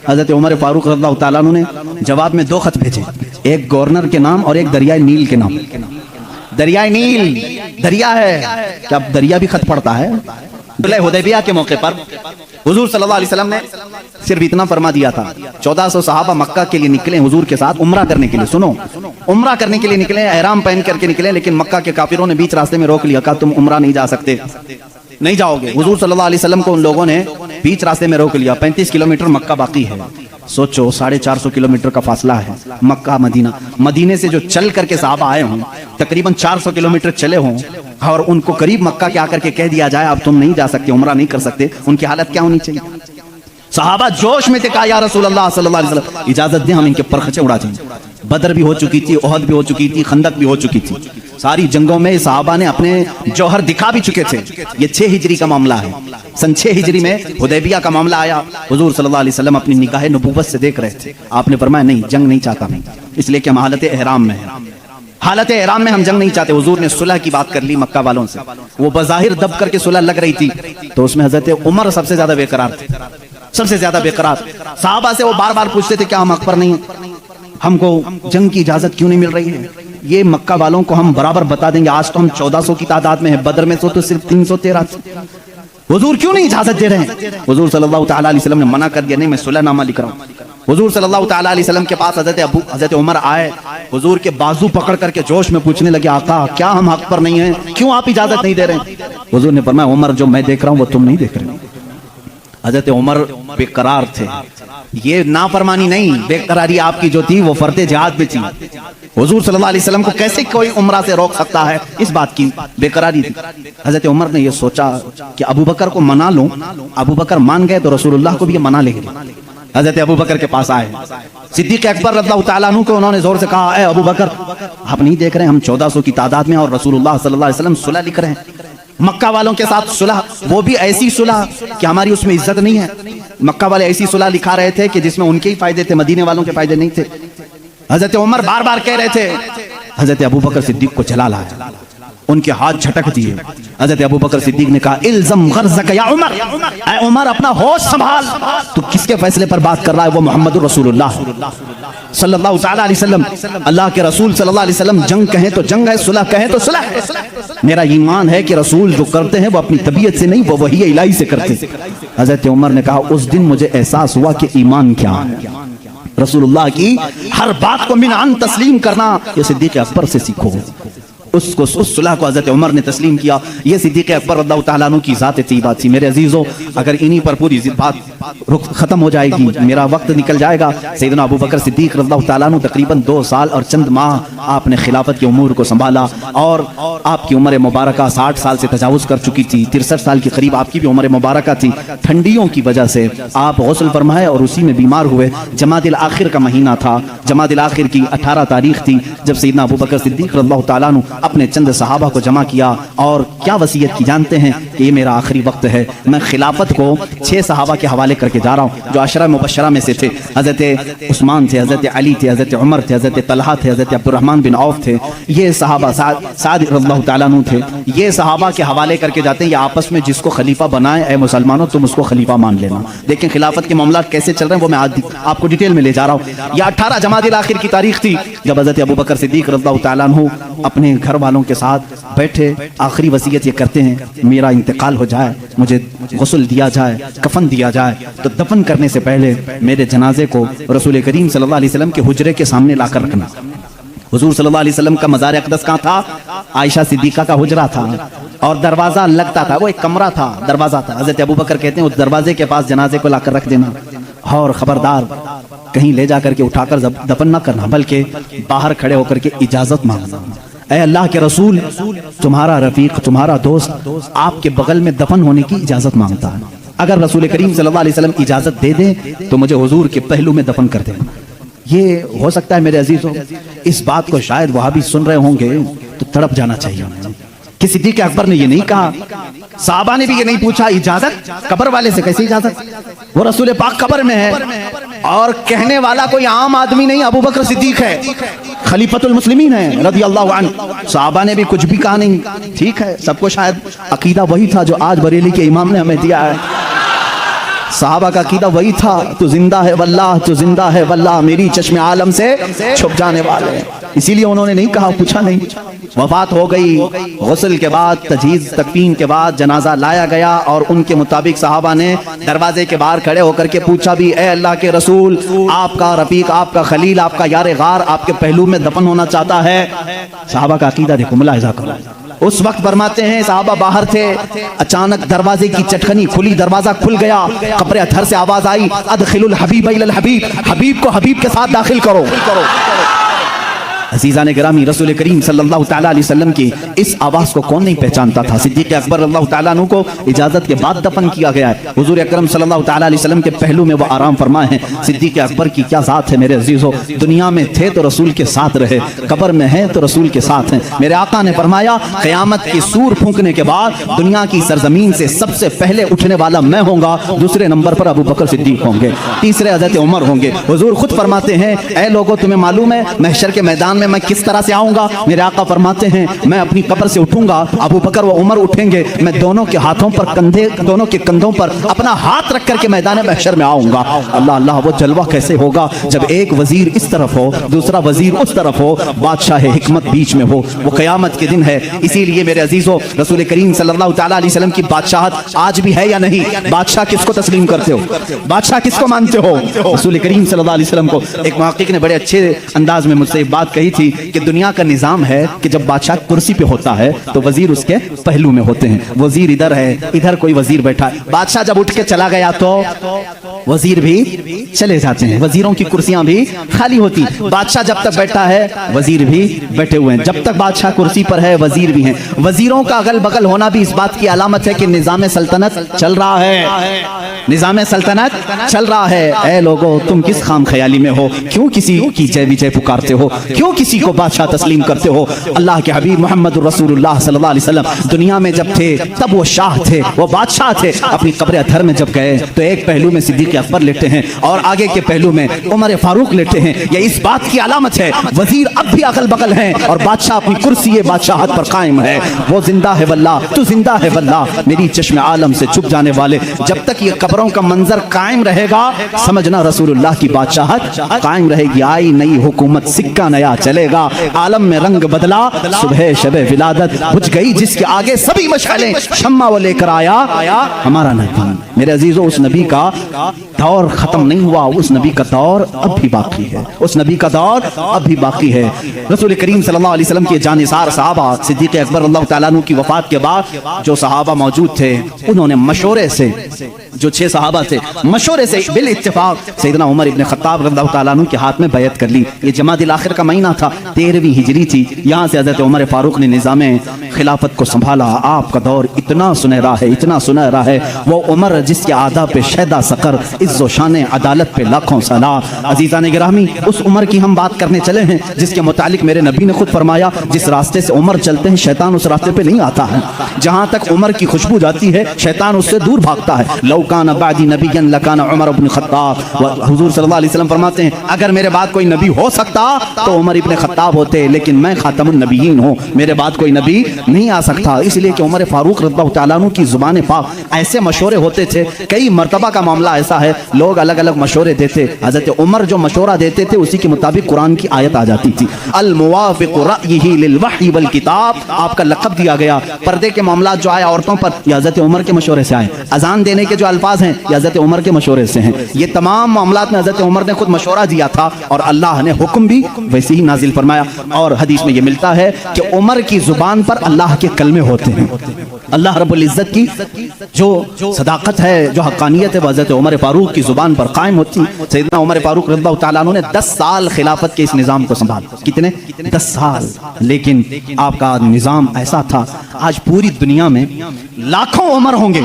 हजरत उमर फारूक रज़ियल्लाहु ताला अन्हु ने जवाब में 2 खत भेजे, एक गवर्नर के नाम और एक दरियाए नील के नाम। दरियाए नील दरिया है, क्या दरिया भी खत पढ़ता है? हुदैबिया के मौके पर हुजूर सल्लल्लाहु अलैहि वसल्लम ने सिर्फ इतना फरमा दिया था, 1400 सहाबा मक्का के लिए निकले हुजूर के साथ उम्रा करने के लिए। सुनो, उम्रा करने के लिए निकले, एहराम पहन करके निकले, लेकिन मक्का के काफिरों ने बीच रास्ते में रोक लिया, कहा तुम उम्रा नहीं जा सकते, नहीं जाओगे। हुजूर सल्लल्लाहु अलैहि वसल्लम को उन लोगों ने बीच रास्ते में रोक लिया। 35 किलोमीटर मक्का बाकी है, सोचो 450 किलोमीटर का फासला है मक्का मदीना। मदीने से जो चल करके सहाबा आए हों, तकरीबन 400 किलोमीटर चले हों, और उनको करीब मक्का के आकर के कह दिया जाए अब तुम नहीं जा सकते, उम्रा नहीं कर सकते, उनकी हालत क्या होनी चाहिए? सहाबा जोश में थे, कहा या रसूल अल्लाह सल्लल्लाहु अलैहि वसल्लम इजाजत दें, हम इनके परखचे उड़ा दें। बदर भी हो चुकी थी, ओहद भी हो चुकी थी, खंदक भी हो चुकी थी, सारी जंगों में सहाबा ने अपने जौहर दिखा भी चुके थे। ये 6 हिजरी का मामला है, सन 6 हिजरी में हुदैबिया का मामला आया। हुजूर सल्लल्लाहु अलैहि वसल्लम अपनी निगाह नबूवत से देख रहे थे। आपने फरमाया नहीं, जंग नहीं चाहता मैं, इसलिए कि हम हालत एहराम में हैं, हालत एहराम में हम जंग नहीं चाहते। हुजूर ने सुलह की बात कर ली मक्का वालों से, वो बज़ाहिर दब करके सुलह लग रही थी, तो उसमें हजरत उमर सबसे ज्यादा बेकरार थे, सबसे ज्यादा बेकरार। साहबा से वो बार बार पूछते थे क्या हम अकबर नहीं, हमको जंग की इजाजत क्यों नहीं मिल रही है? ये मक्का वालों को हम बराबर बता देंगे, आज तो हम 1400 की तादाद में है, बदर में तो सिर्फ 313। हुजूर क्यों नहीं इजाजत दे रहे हैं? हुजूर सल्लल्लाहु ताला अलैहि वसल्लम ने मना कर दिया, नहीं मैं सुलहनामा लिख रहा हूँ। हुजूर सल्लल्लाहु ताला अलैहि वसल्लम के पास हजरत उमर आए, हुजूर के बाजू पकड़ करके जोश में पूछने लगे, आका क्या हम हक पर नहीं हैं, क्यों आप इजाजत नहीं दे रहे? हुजूर ने फरमाया उमर जो मैं देख रहा हूँ वो तुम नहीं देख रहे। हजरत उमर बेकरार थे, ये नाफरमानी नहीं, बेकरारी आपकी जो थी वो फर्दे जिहाद में थी। हुजूर सल्लल्लाहु अलैहि वसल्लम को कैसे कोई उम्रा से रोक सकता है, इस बात की बेकरारी थी। हजरत उमर ने ये सोचा कि अबू बकर को मना लूं, अबू बकर मान गए तो रसूलुल्लाह को भी ये मना लेंगे। हजरत अबू बकर के पास आए, सिद्दीक अकबर रज़ियल्लाहु ताला अन्हु को उन्होंने जोर से कहा, ए अबू बकर आप नहीं देख रहे हैं हम 1400 की तादाद में और रसूलुल्लाह सल्लल्लाहु अलैहि वसल्लम सुलह लिख रहे हैं मक्का वालों के साथ सुलह, वो भी ऐसी सुलह कि हमारी उसमें इज्जत नहीं है। मक्का वाले ऐसी सुलह लिखा रहे थे कि जिसमें उनके ही फायदे थे, मदीने वालों के फायदे नहीं थे। हजरत उमर बार बार कह रहे थे, हजरत अबू बकर सिद्दीक को जला लाया, उनके हाथ झटक दिए। हजरत अबू बकर सिद्दीक ने कहा इल्ज़म ग़र्ज़क या उमर, ऐ उमर अपना होश संभाल, तू किसके फैसले पर बात कर रहा है? वो मोहम्मद रसूलुल्लाह सल्लल्लाहु ताला अलैहि वसल्लम, अल्लाह के रसूल सल्लल्लाहु अलैहि वसल्लम, जंग कहें तो जंग है, सुलह कहें तो सुलह है। मेरा ईमान है कि रसूल जो करते हैं वो अपनी तबीयत से नहीं, वो वही इलाही से करते। हजरत उमर ने कहा उस दिन मुझे एहसास हुआ कि ईमान क्या है, रसूलुल्लाह की हर बात को मिनान तस्लीम करना, ये सिद्दीक अकबर से सीखो। उस सुलह को हजरत उमर ने तस्लीम किया। ये सिद्दीक अकबर रज़ियल्लाहु ताला अन्हु की ज़ात तय्यबा थी। मेरे अजीजों, अगर इन्हीं पर पूरी बात खत्म हो जाएगी, मेरा वक्त निकल जाएगा। सैयदना अबू बकर सिद्दीक रज़ियल्लाहु ताला अन्हु तकरीबन 2 साल और चंद माह आपने खिलाफत की उमूर को संभाला, और आपकी उम्र मुबारका 60 साल से तजावुज़ कर चुकी थी, 63 साल के करीब आपकी भी उम्र मुबारका थी। ठंडियों की वजह से आप गौसल फरमाए और उसी में बीमार हुए। जमादिल आखिर का महीना था, जमादिल आखिर की 18 तारीख थी, जब सैयदना अबू बकर सिद्दीक रज़ियल्लाहु ताला अन्हु अपने चंद सहाबा को जमा किया और क्या वसीयत की जानते हैं कि ये मेरा आखिरी वक्त है, मैं खिलाफत को 6 सहाबा के हवाले करके जा रहा हूँ जो अशरा मुबशरा में से थे। हजरत उस्मान थे, हजरत अली थे, हजरत उमर थे, हजरत तलहा थे, हजरत अब्दुर्रहमान बिन औफ थे, ये सहाबा साद रज़ियल्लाहु ताला अन्हु थे। ये सहाबा के हवाले करके जाते हैं, ये आपस में जिसको खलीफा बनाए, ऐ मुसलमानों तुम उसको खलीफा मान लेना। देखें खिलाफत के मामला कैसे चल रहे हैं, वो मैं आज आपको डिटेल में ले जा रहा हूँ। यह 18 जमादिल आखिर की तारीख थी जब हजरत अबू बकर सिद्दीक रज़ियल्लाहु ताला अन्हु अपने घर वालों के साथ बैठे, आखिरी वसीयत ये करते हैं मेरा इंतकाल हो जाए, मुझे गुस्ल दिया जाए, कफन दिया जाए, तो दफन करने से पहले मेरे जनाजे को रसूल करीम सल्लल्लाहु अलैहि वसल्लम के हुजरे के सामने लाकर रखना। हुजूर सल्लल्लाहु अलैहि वसल्लम का मज़ार अक़दस कहाँ था? आयशा सिद्दीक़ा का हुजरा था और दरवाजा लगता था, वो एक कमरा था, दरवाजा था। हज़रत अबू बकर कहते हैं उस दरवाजे के पास जनाजे को लाकर रख देना और खबरदार कहीं ले जाकर के उठाकर दफन न करना, बल्कि बाहर खड़े होकर के इजाजत मांगना। ऐ अल्लाह के रसूल, तुम्हारा रफीक, तुम्हारा दोस्त आपके बगल में दफन होने की इजाजत मांगता है, अगर रसूल करीम सल्लल्लाहु अलैहि वसल्लम इजाजत दे दें तो मुझे हुजूर के पहलू में दफन कर देना। ये हो सकता है मेरे अजीजों, इस बात को शायद वहां भी सुन रहे होंगे तो तड़प जाना चाहिए कि सिद्दीक अकबर ने ये नहीं कहा, साहबा ने भी ये नहीं पूछा इजाजत, कब्र वाले से कैसे इजाजत? वो रसूल पाक कब्र में है और कहने वाला कोई आम आदमी नहीं, अबू बकर सिद्दीक है, खलीफतुल मुस्लिमीन है रज़ियल्लाहु अन्हु। साहबा ने भी कुछ भी कहा नहीं, ठीक है, सबको शायद अकीदा वही था जो आज बरेली के इमाम ने हमें दिया है। सहाबा का कीदा वही था, तू जिंदा है वल्लाह, तू जिंदा है वल्लाह, मेरी चश्मे आलम से छुप जाने वाले। इसीलिए उन्होंने नहीं कहा, पूछा नहीं। वफात हो गई, गुस्ल के बाद, तजहीज तकफीन के बाद जनाजा लाया गया और उनके मुताबिक सहाबा ने दरवाजे के बाहर खड़े होकर के पूछा भी, ए अल्लाह के रसूल, आपका रफीक, आपका खलील, आपका यार गार आपके पहलू में दफन होना चाहता है। सहाबा का अकीदा देखो, मुलाहिजा करो। उस वक्त फरमाते हैं साहबा बाहर थे, अचानक दरवाजे की चटखनी खुली, दरवाजा खुल गया, कब्र अथर से आवाज आई, अदखिलुल हबीब इलल हबीब, हबीब को हबीब के साथ दाखिल करो। अज़ीज़ान गिरामी, रसूल करीम सल्लल्लाहु तआला अलैहि वसल्लम की इस आवाज़ को कौन नहीं पहचानता था। सिद्दीक़ अकबर रज़ियल्लाहु तआला अन्हु को इजाज़त के बाद दफन किया गया है। हुज़ूर अकरम सल्लल्लाहु तआला अलैहि वसल्लम के पहलू में वो आराम फरमाए हैं। सिद्दीक़ अकबर की क्या ज़ात है मेरे अज़ीज़ों, दुनिया में थे तो रसूल के साथ रहे, कब्र में हैं तो रसूल के साथ हैं। मेरे आका ने फरमाया, क़यामत की सूर फूंकने के बाद दुनिया की सरजमीन से सबसे पहले उठने वाला मैं होऊंगा, दूसरे नंबर पर अबू बकर सिद्दीक़ होंगे, तीसरे हज़रत उमर होंगे। हुज़ूर खुद फरमाते हैं, ऐ लोगों तुम्हें मालूम है महशर के मैदान में मैं किस तरह से आऊंगा। मेरे आका फरमाते हैं, मैं अपनी कब्र से उठूंगा, अबू बकर व उमर उठेंगे, मैं दोनों के हाथों पर कंधे, दोनों के कंधों पर अपना हाथ रख करके मैदान महशर में आऊंगा। अल्लाह अल्लाह, वो जलवा कैसे होगा जब एक वजीर इस तरफ हो, दूसरा वजीर उस तरफ हो, बादशाह हिकमत बीच में हो। वो क़यामत के दिन है। इसीलिए मेरे अजीजों, रसूल करीम सल्लल्लाहु तआला अलैहि वसल्लम की बादशाहत आज भी है या नहीं? बादशाह किसको तस्लीम करते हो? बादशाह किसको मानते हो? रसूल करीम सल्लल्लाहु अलैहि वसल्लम को। एक मुहक्किक ने बड़े अच्छे अंदाज में मुझसे एक बात कही थी कि दुनिया का निजाम है कि जब बादशाह कुर्सी पे होता है तो वजीर उसके पहलू में होते हैं। वजीर इधर है, इधर कोई वजीर बैठा है, बादशाह जब उठ के चला गया तो वजीर भी चले जाते हैं, वजीरों की कुर्सियां भी खाली होती। बादशाह जब तक बैठा है वजीर भी बैठे हुए हैं, जब तक बादशाह कुर्सी पर है वजीर भी हैं। वजीरों का अगल बगल होना भी इस बात की अलामत है कि निजाम सल्तनत चल रहा है, निजाम सल्तनत चल रहा है। ऐ लोगों, तुम किस खाम ख्याली में हो? क्यों किसी की जय विजय पुकारते हो? क्यों किसी को बादशाह तस्लीम करते हो? अल्लाह के हबीब मोहम्मद रसूलुल्लाह सल्लल्लाहु अलैहि वसल्लम दुनिया में जब थे तब वो शाह थे, वो बादशाह थे। अपनी कब्र अथर में जब गए तो एक पहलू में सिद्दीक़ अकबर लेटे हैं और आगे के पहलू में उमर फारूक लेटे हैं। ये इस बात की अलामत है वजीर अब भी अगल बगल हैं और बादशाह अपनी कुर्सी बादशाहत पर कायम है। वो जिंदा है वल्लाह, तू जिंदा है वल्लाह, मेरी चश्मे आलम से छुप जाने वाले। जब तक ये कब्रों का मंजर कायम रहेगा, समझना रसूलुल्लाह की बादशाहत कायम रहेगी। आई नई हुकूमत, सिक्का नया चलेगा, आलम में रंग बदला, सुबह शबे विलादत बुझ गई जिसके आगे सभी मशालें, शम्मा वो लेकर आया हमारा नबी। मेरे अजीजों, उस नबी का दौर खत्म नहीं हुआ, उस नबी का दौर अब भी बाकी है, उस नबी का दौर अब भी बाकी है। रसूल करीम सल्लल्लाहु अलैहि वसल्लम के जानिसार सहाबा, सिद्दीक़ अकबर रज़ियल्लाहु तआला अन्हु की वफात के बाद जो सहाबा मौजूद थे, उन्होंने मशवरे से, जो 6 सहाबा थे, मशवरे से बिल इत्तिफाक सैयदना उमर इब्न खत्ताब रज़ियल्लाहु तआला अन्हु के हाथ में बैत कर ली। ये जमादिल आखिर का महीना था, 13वीं हिजरी थी। यहाँ से हज़रत उमर फारूक ने निज़ामे खिलाफत को संभाला। आपका दौर इतना सुनहरा है, इतना सुनहरा है। वो उमर जिसके आदा पे शैदा सकर, इज़्ज़ो शान अदालत पे लाखों सलाम। अज़ीज़ान गिरामी, उस उमर की हम बात करने चले हैं जिसके मुतालिक मेरे नबी ने खुद फरमाया, जिस रास्ते से उमर चलते हैं शैतान उस रास्ते पे नहीं आता है। जहाँ तक उमर की खुशबू जाती है शैतान उससे दूर भागता है। लौकान बादी नबीयन लकान उमर इब्न खत्ताब। हुजूर सल्लल्लाहु अलैहि वसल्लम फरमाते हैं, अगर मेरे बाद कोई नबी हो सकता तो उमर इब्न खत्ताब होते, लेकिन मैं खातमुन नबीयीन हूँ, मेरे बाद कोई नबी नहीं आ सकता। इसलिए कि उमर फारूक रज़ियल्लाहु तआला अन्हु की जुबान पाक ऐसे मशवरे होते थे। कई मर्तबा का मामला ऐसा है, लोग अलग अलग मशवरे देते, हज़रत उमर जो मशवरा देते थे उसी के मुताबिक कुरान की आयत आ जाती थी। अल मुवाफ़िक़ु रअयिही लिल वही वल किताब, आपका लक़ब दिया गया। पर्दे के मामला जो आए औरतों पर, ये हज़रत उमर के मशवरे से आए। अजान देने के जो अल्फाज हैं ये हज़रत उमर के मशवरे से हैं। ये तमाम मामलात में हज़रत उमर ने खुद मशवरा दिया था और अल्लाह ने हुक्म भी वैसे ही नाजिल फरमाया। और हदीस में ये मिलता है कि उमर की जुबान पर अल्लाह के कलमे होते हैं। अल्लाह रब्बुल इज़्ज़त की जो सदाकत है, जो हक़ानियत है, वो हज़रत उमर फारूक की जुबान पर कायम होती। सैयदना उमर फारूक रज़ियल्लाहु तआला अन्हु ने 10 साल खिलाफत के इस निज़ाम को संभाला। कितने? 10 साल। लेकिन आपका निज़ाम ऐसा था, आज पूरी दुनिया में लाखों उमर होंगे,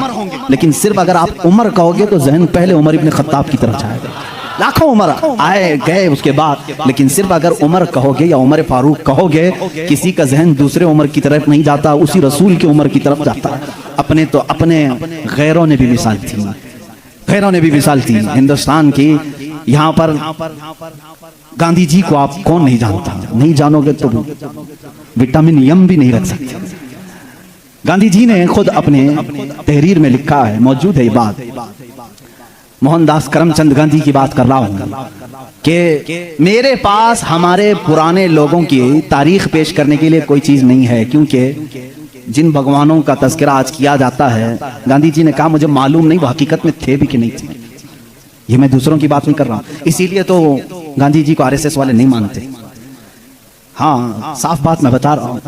लेकिन सिर्फ अगर आप उमर कहोगे तो जहन पहले उमर इब्न खत्ताब की तरफ जाएगा। लाखों उमर आए गए उसके बाद, लेकिन सिर्फ अगर उमर कहोगे या उमर फारूक कहोगे, किसी का जहन दूसरे उमर की तरफ नहीं जाता, उसी रसूल की उमर की तरफ जाता है। अपने तो अपने गैरों ने भी मिसाल थी, गैरों ने भी मिसाल थी हिंदुस्तान की। यहाँ पर गांधी जी को आप कौन नहीं जानता? नहीं जानोगे तो विटामिन यम भी नहीं रख सकते। गांधी जी ने खुद अपने तहरीर में लिखा है, मौजूद है ये बात, मोहनदास करमचंद गांधी की बात कर रहा हूं कि मेरे पास हमारे पुराने लोगों की तारीख पेश करने के लिए कोई चीज नहीं है, क्योंकि जिन भगवानों का तज़किरा आज किया जाता है, गांधी जी ने कहा मुझे मालूम नहीं वो हकीकत में थे भी कि नहीं थे। ये मैं दूसरों की बात नहीं कर रहा हूं, इसीलिए तो गांधी जी को आरएसएस वाले नहीं मानते। हाँ, साफ बात मैं बता रहा हूं।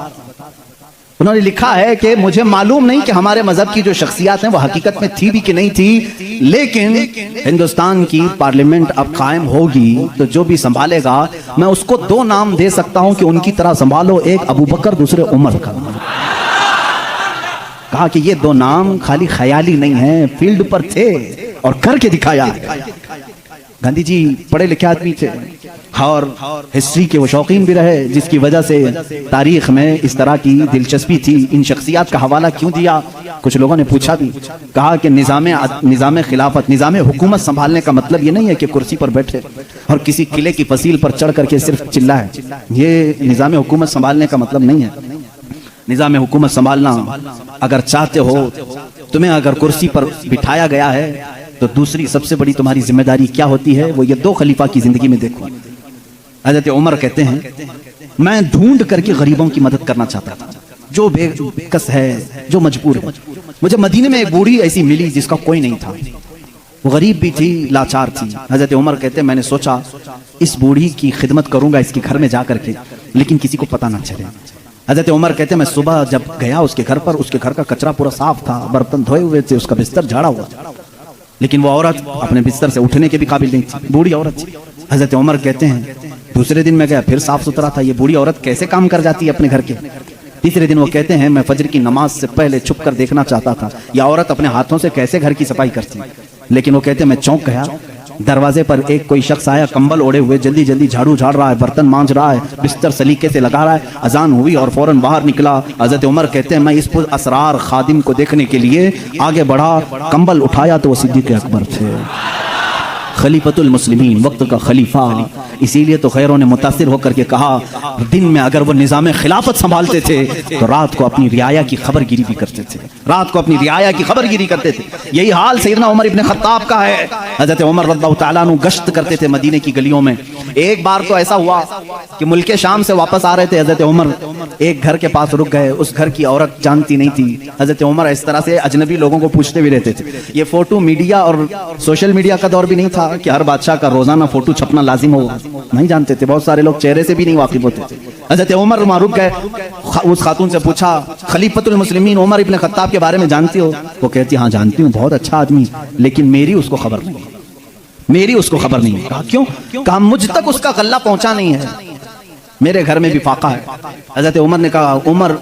उन्होंने लिखा है कि मुझे मालूम नहीं कि हमारे मजहब की जो शख्सियात हैं वो हकीकत में थी भी कि नहीं थी, लेकिन हिंदुस्तान की पार्लियामेंट अब कायम होगी तो जो भी संभालेगा मैं उसको दो नाम दे सकता हूं कि उनकी तरह संभालो, एक अबू बकर दूसरे उमर का। कहा कि ये दो नाम खाली ख्याली नहीं है, फील्ड पर थे और करके दिखाया। गांधी जी पढ़े लिखे आदमी थे और हिस्ट्री के वो शौकीन भी रहे, जिसकी वजह से तारीख में इस तरह की दिलचस्पी थी। इन शख्सियात का हवाला क्यों दिया, कुछ लोगों ने पूछा भी। कहा कि निज़ाम खिलाफत, निज़ाम हुकूमत संभालने का मतलब ये नहीं है कि कुर्सी पर बैठे और किसी किले की फसील पर चढ़ करके सिर्फ चिल्लाए। ये निज़ाम हुकूमत संभालने का मतलब नहीं है। निज़ाम हुकूमत संभालना अगर चाहते हो, तुम्हें अगर कुर्सी पर बिठाया गया है तो दूसरी सबसे बड़ी तुम्हारी जिम्मेदारी क्या होती है, वो ये दो खलीफा की जिंदगी में देखो। हज़रत उमर कहते हैं मैं ढूंढ करके गरीबों की मदद करना चाहता था, जो बेकस है, जो मजबूर है। मुझे मदीने में एक बूढ़ी ऐसी मिली जिसका कोई नहीं था, वो गरीब भी थी, लाचार थी। हज़रत उमर कहते हैं मैंने सोचा इस बूढ़ी की खिदमत करूंगा इसके घर में जा करके, लेकिन किसी को पता ना चले। हज़रत उमर कहते हैं मैं सुबह जब गया उसके घर पर, उसके घर का कचरा पूरा साफ था, बर्तन धोए हुए थे, उसका बिस्तर झाड़ा हुआ, लेकिन वो औरत अपने बिस्तर से उठने के भी काबिल नहीं थी, बूढ़ी औरत थी। हज़रत उमर कहते हैं दूसरे दिन मैं गया, फिर साफ सुथरा था, ये बूढ़ी औरत कैसे काम कर जाती है अपने घर के। तीसरे दिन वो कहते हैं मैं फजर की नमाज से पहले छुप कर देखना चाहता था यह औरत अपने हाथों से कैसे घर की सफाई करती, लेकिन वो कहते हैं मैं चौंक गया। दरवाजे पर एक कोई शख्स आया, कंबल ओढ़े हुए, जल्दी जल्दी झाड़ू झाड़ रहा है, बर्तन मांज रहा है, बिस्तर सलीके से लगा रहा है। अजान हुई और फौरन बाहर निकला। हज़रत उमर कहते हैं मैं इस पुर असरार खादिम को देखने के लिए आगे बढ़ा, कंबल उठाया तो वो सिद्दीक़ अकबर थे, खलीफतुल मुस्लिमीन, वक्त का खलीफा। इसीलिए तो खैरों ने मुतासिर होकर के कहा दिन में अगर वो निज़ाम खिलाफत संभालते थे तो रात को अपनी रियाया की खबरगिरी भी करते थे, रात को अपनी रियाया की खबरगिरी करते थे। यही हाल सैयदना उमर इब्न खत्ताब का है। हज़रत उमर रज़ियल्लाहु तआला अन्हु गश्त करते थे मदीने की गलियों में। एक बार तो ऐसा हुआ कि मुल्के शाम से वापस आ रहे थे, हज़रत उमर एक घर के पास रुक गए। उस घर की औरत जानती नहीं थी। हज़रत उमर इस तरह से अजनबी लोगों को पूछते भी रहते थे। ये फोटो मीडिया और सोशल मीडिया का दौर भी नहीं था कि हर बादशाह का रोजाना फोटो छपना लाजिम हो, नहीं जानते थे। बहुत सारे लोग चेहरे से भी नहीं वाकिफ होते थे। हज़रत उमर वहाँ रुक गए, उस खातून से पूछा खलीफतुल मुस्लिमीन उमर इब्न खत्ताब के बारे में जानती हो? वो कहती हाँ जानती हूँ, बहुत अच्छा आदमी, लेकिन मेरी उसको खबर नहीं, मेरी उसको खबर नहीं। कहा क्यों? कहा मुझ तक उसका गल्ला पहुंचा नहीं है, मेरे घर में भी फाका है। हज़रत उमर ने कहा उमर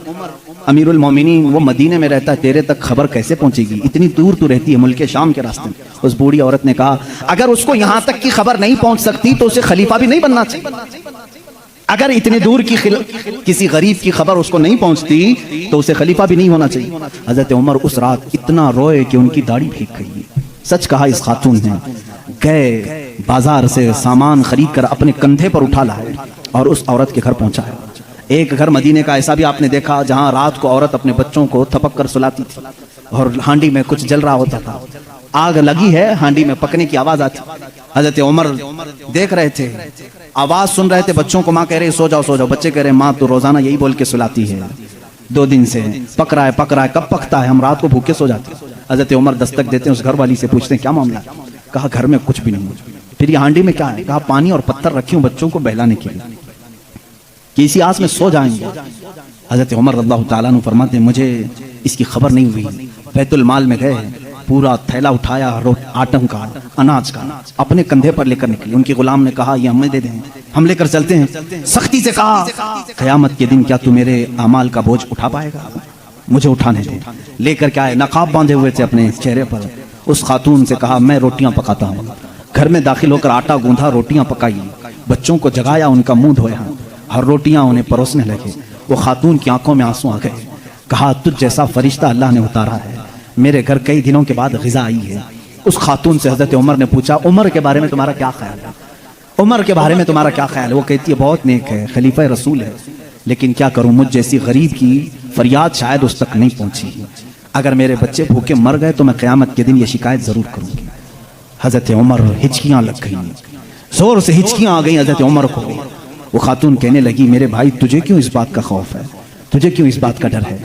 अमीरुल मोमिनीन वो मदीने में रहता है, तेरे तक खबर कैसे पहुंचेगी, इतनी दूर तो रहती है मुल्के शाम के रास्ते में। उस बूढ़ी औरत ने कहा अगर उसको यहाँ तक की खबर नहीं पहुंच सकती तो उसे खलीफा भी नहीं बनना चाहिए। अगर इतने दूर की किसी गरीब की खबर उसको नहीं पहुंचती तो उसे खलीफा भी नहीं होना चाहिए। हज़रत उमर उस रात इतना रोए कि उनकी दाढ़ी भीग गई। सच कहा इस खातून ने, गए बाजार से सामान खरीद कर अपने कंधे पर उठा लाए और उस औरत के घर पहुंचाया। एक घर मदीने का ऐसा भी आपने देखा जहां रात को औरत अपने बच्चों को थपक कर सुलाती थी और हांडी में कुछ जल रहा होता था, आग लगी है, हांडी में पकने की आवाज आती। हज़रत उमर देख रहे थे, आवाज सुन रहे थे, बच्चों को माँ कह रही सो जाओ सो जाओ, बच्चे कह रहे माँ तो रोजाना यही बोल के सुलाती है, 2 दिन से पक रहा है, कब पकता है, हम रात को भूखे सो जाते हैं। हज़रत उमर दस्तक देते हैं, उस घर वाली से पूछते हैं क्या मामला? कहा घर में कुछ भी नहीं। फिर ये हांडी में क्या है? कहा पानी और पत्थर रखी हूँ बच्चों को बहलाने के लिए कि इसी आस में सो जाएंगे। हज़रत उमर रज़ियल्लाहु ताला अन्हु फरमाते हैं मुझे इसकी खबर नहीं हुई। बैतुल माल में गए, पूरा थैला उठाया आटम का, अनाज का, अपने कंधे पर लेकर निकले। उनके गुलाम ने कहा ये हमें दे दें, हम लेकर चलते हैं। सख्ती से कहा क़यामत के दिन क्या तू मेरे अमाल का बोझ उठा पाएगा? मुझे उठाने दे। लेकर क्या है, नकाब बांधे हुए थे अपने चेहरे पर। उस खातून से कहा मैं रोटियां पकाता हूँ। घर में दाखिल होकर आटा गूंधा, रोटियां पकाई, बच्चों को जगाया, उनका मुंह धोया और रोटियां उन्हें परोसने लगे। वो खातून की आंखों में आंसू आ गए। कहा तुझ जैसा फरिश्ता अल्लाह ने उतारा है, मेरे घर कई दिनों के बाद ग़िज़ा आई है। उस खातून से हज़रत उमर ने पूछा उमर के बारे में तुम्हारा क्या ख्याल है? उमर के बारे में तुम्हारा क्या ख्याल है? वो कहती है बहुत नेक है, खलीफा रसूल है, लेकिन क्या करूं मुझ जैसी गरीब की फरियाद शायद उस तक नहीं पहुंची। अगर मेरे बच्चे भूखे मर गए तो मैं क़यामत के दिन ये शिकायत ज़रूर करूंगी। हजरत उमर हिचकियां लग गई, जोर से हिचकियां आ गई हजरत उमर को। वो खातून कहने लगी, मेरे भाई तुझे क्यों इस बात का खौफ है, तुझे क्यों इस बात का डर है,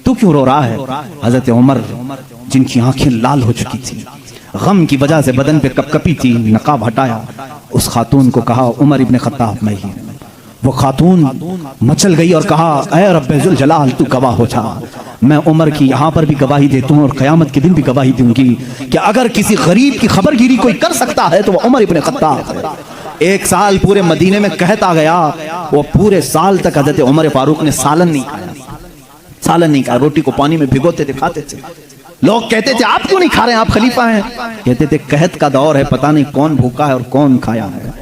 तू क्यों रो रहा है। हजरत उमर जिनकी आंखें लाल हो चुकी थी, गम की वजह से बदन पे कपकपी थी, नकाब हटाया, उस खातून को कहा, उमर इब्ने खत्ताब मैं ही। वो खातून मचल गई और कहा, ऐ रब्बे जलाल तू गवाह हो जा, मैं उमर की यहाँ पर भी गवाही देता हूँ और क़यामत के दिन भी गवाही दूंगी कि अगर किसी गरीब की खबरगिरी कोई कर सकता है तो वो उमर इब्ने खत्ताब है। एक साल पूरे मदीने में कहता गया, वो पूरे साल तक हजरत उमर फारूक ने सालन नहीं खाया, सालन नहीं खाया, रोटी को पानी में भिगोते थे, खाते थे। लोग कहते थे आप क्यों नहीं खा रहे हैं, आप खलीफा हैं। कहते थे कहत का दौर है, पता नहीं कौन भूखा है और कौन खाया है,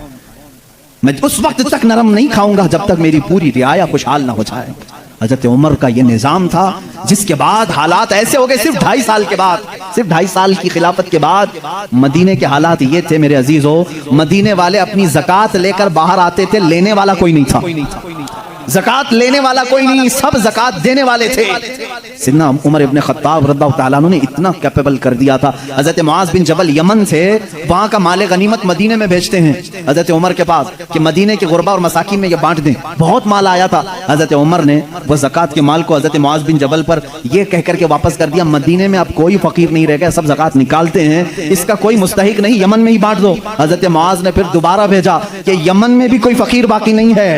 मैं उस वक्त तक नरम नहीं खाऊंगा जब तक मेरी पूरी रियाया खुशहाल ना हो जाए। हजरत उमर का ये निजाम था, जिसके बाद हालात ऐसे हो गए, सिर्फ 2.5 साल के बाद, सिर्फ 2.5 साल की खिलाफत के बाद मदीने के हालात ये थे मेरे अजीजों, मदीने वाले अपनी ज़कात लेकर बाहर आते थे, लेने वाला कोई नहीं था, ज़कात लेने वाला कोई नहीं, सब ज़कात देने वाले थे। सिद्दीक़ उमर इब्ने खत्ताब रज़ियल्लाहु ताला अन्हु ने इतना कैपेबल कर दिया था। हज़रत मुआज़ बिन जबल यमन से वहाँ का माले गनीमत मदीने में भेजते हैं हज़रत उमर के पास कि मदीने के गुरबा और मसाकिन में ये बांट दें। बहुत माल आया था, हज़रत उमर ने वो ज़कात के माल को हज़रत मुआज़ बिन जबल पर ये कह करके वापस कर दिया, मदीने में अब कोई फ़कीर नहीं रह गया, सब ज़कात निकालते हैं, इसका कोई मुस्तहिक नहीं, यमन में ही बांट दो। हज़रत मुआज़ ने फिर दोबारा भेजा कि यमन में भी कोई फ़कीर बाकी नहीं है,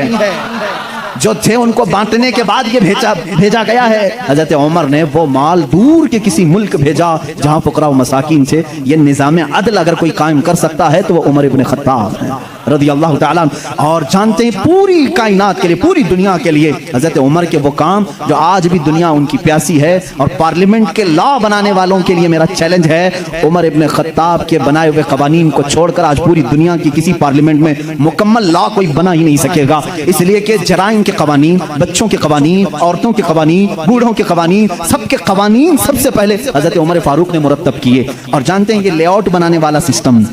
जो थे उनको बांटने के बाद ये भेजा गया है। हजरत उमर ने वो माल दूर के किसी मुल्क भेजा जहां फुकरा व मसाकिन से ये निज़ाम अदल अगर कोई कायम कर सकता है तो वो उमर इब्ने खत्ताब है रज़ियल्लाहु ताला। और जानते हैं पूरी कायनात के लिए, पूरी दुनिया के लिए हजरत उमर के वो काम जो आज भी दुनिया उनकी प्यासी है। और पार्लियामेंट के लॉ बनाने वालों के लिए मेरा चैलेंज है, उमर इब्ने खत्ताब के बनाए हुए कवानीन को छोड़कर आज पूरी दुनिया की किसी पार्लियामेंट में मुकम्मल लॉ कोई बना ही नहीं सकेगा, इसलिए कि जराइम के कवानीन, बच्चों के कवानीन, औरतों के कवानीन, बूढ़ों के कवानीन, सबके कवानीन सबसे पहले हजरत उमर फारूक ने मुरत्तब किए। और जानते हैं ये लेआउट बनाने वाला सिस्टम,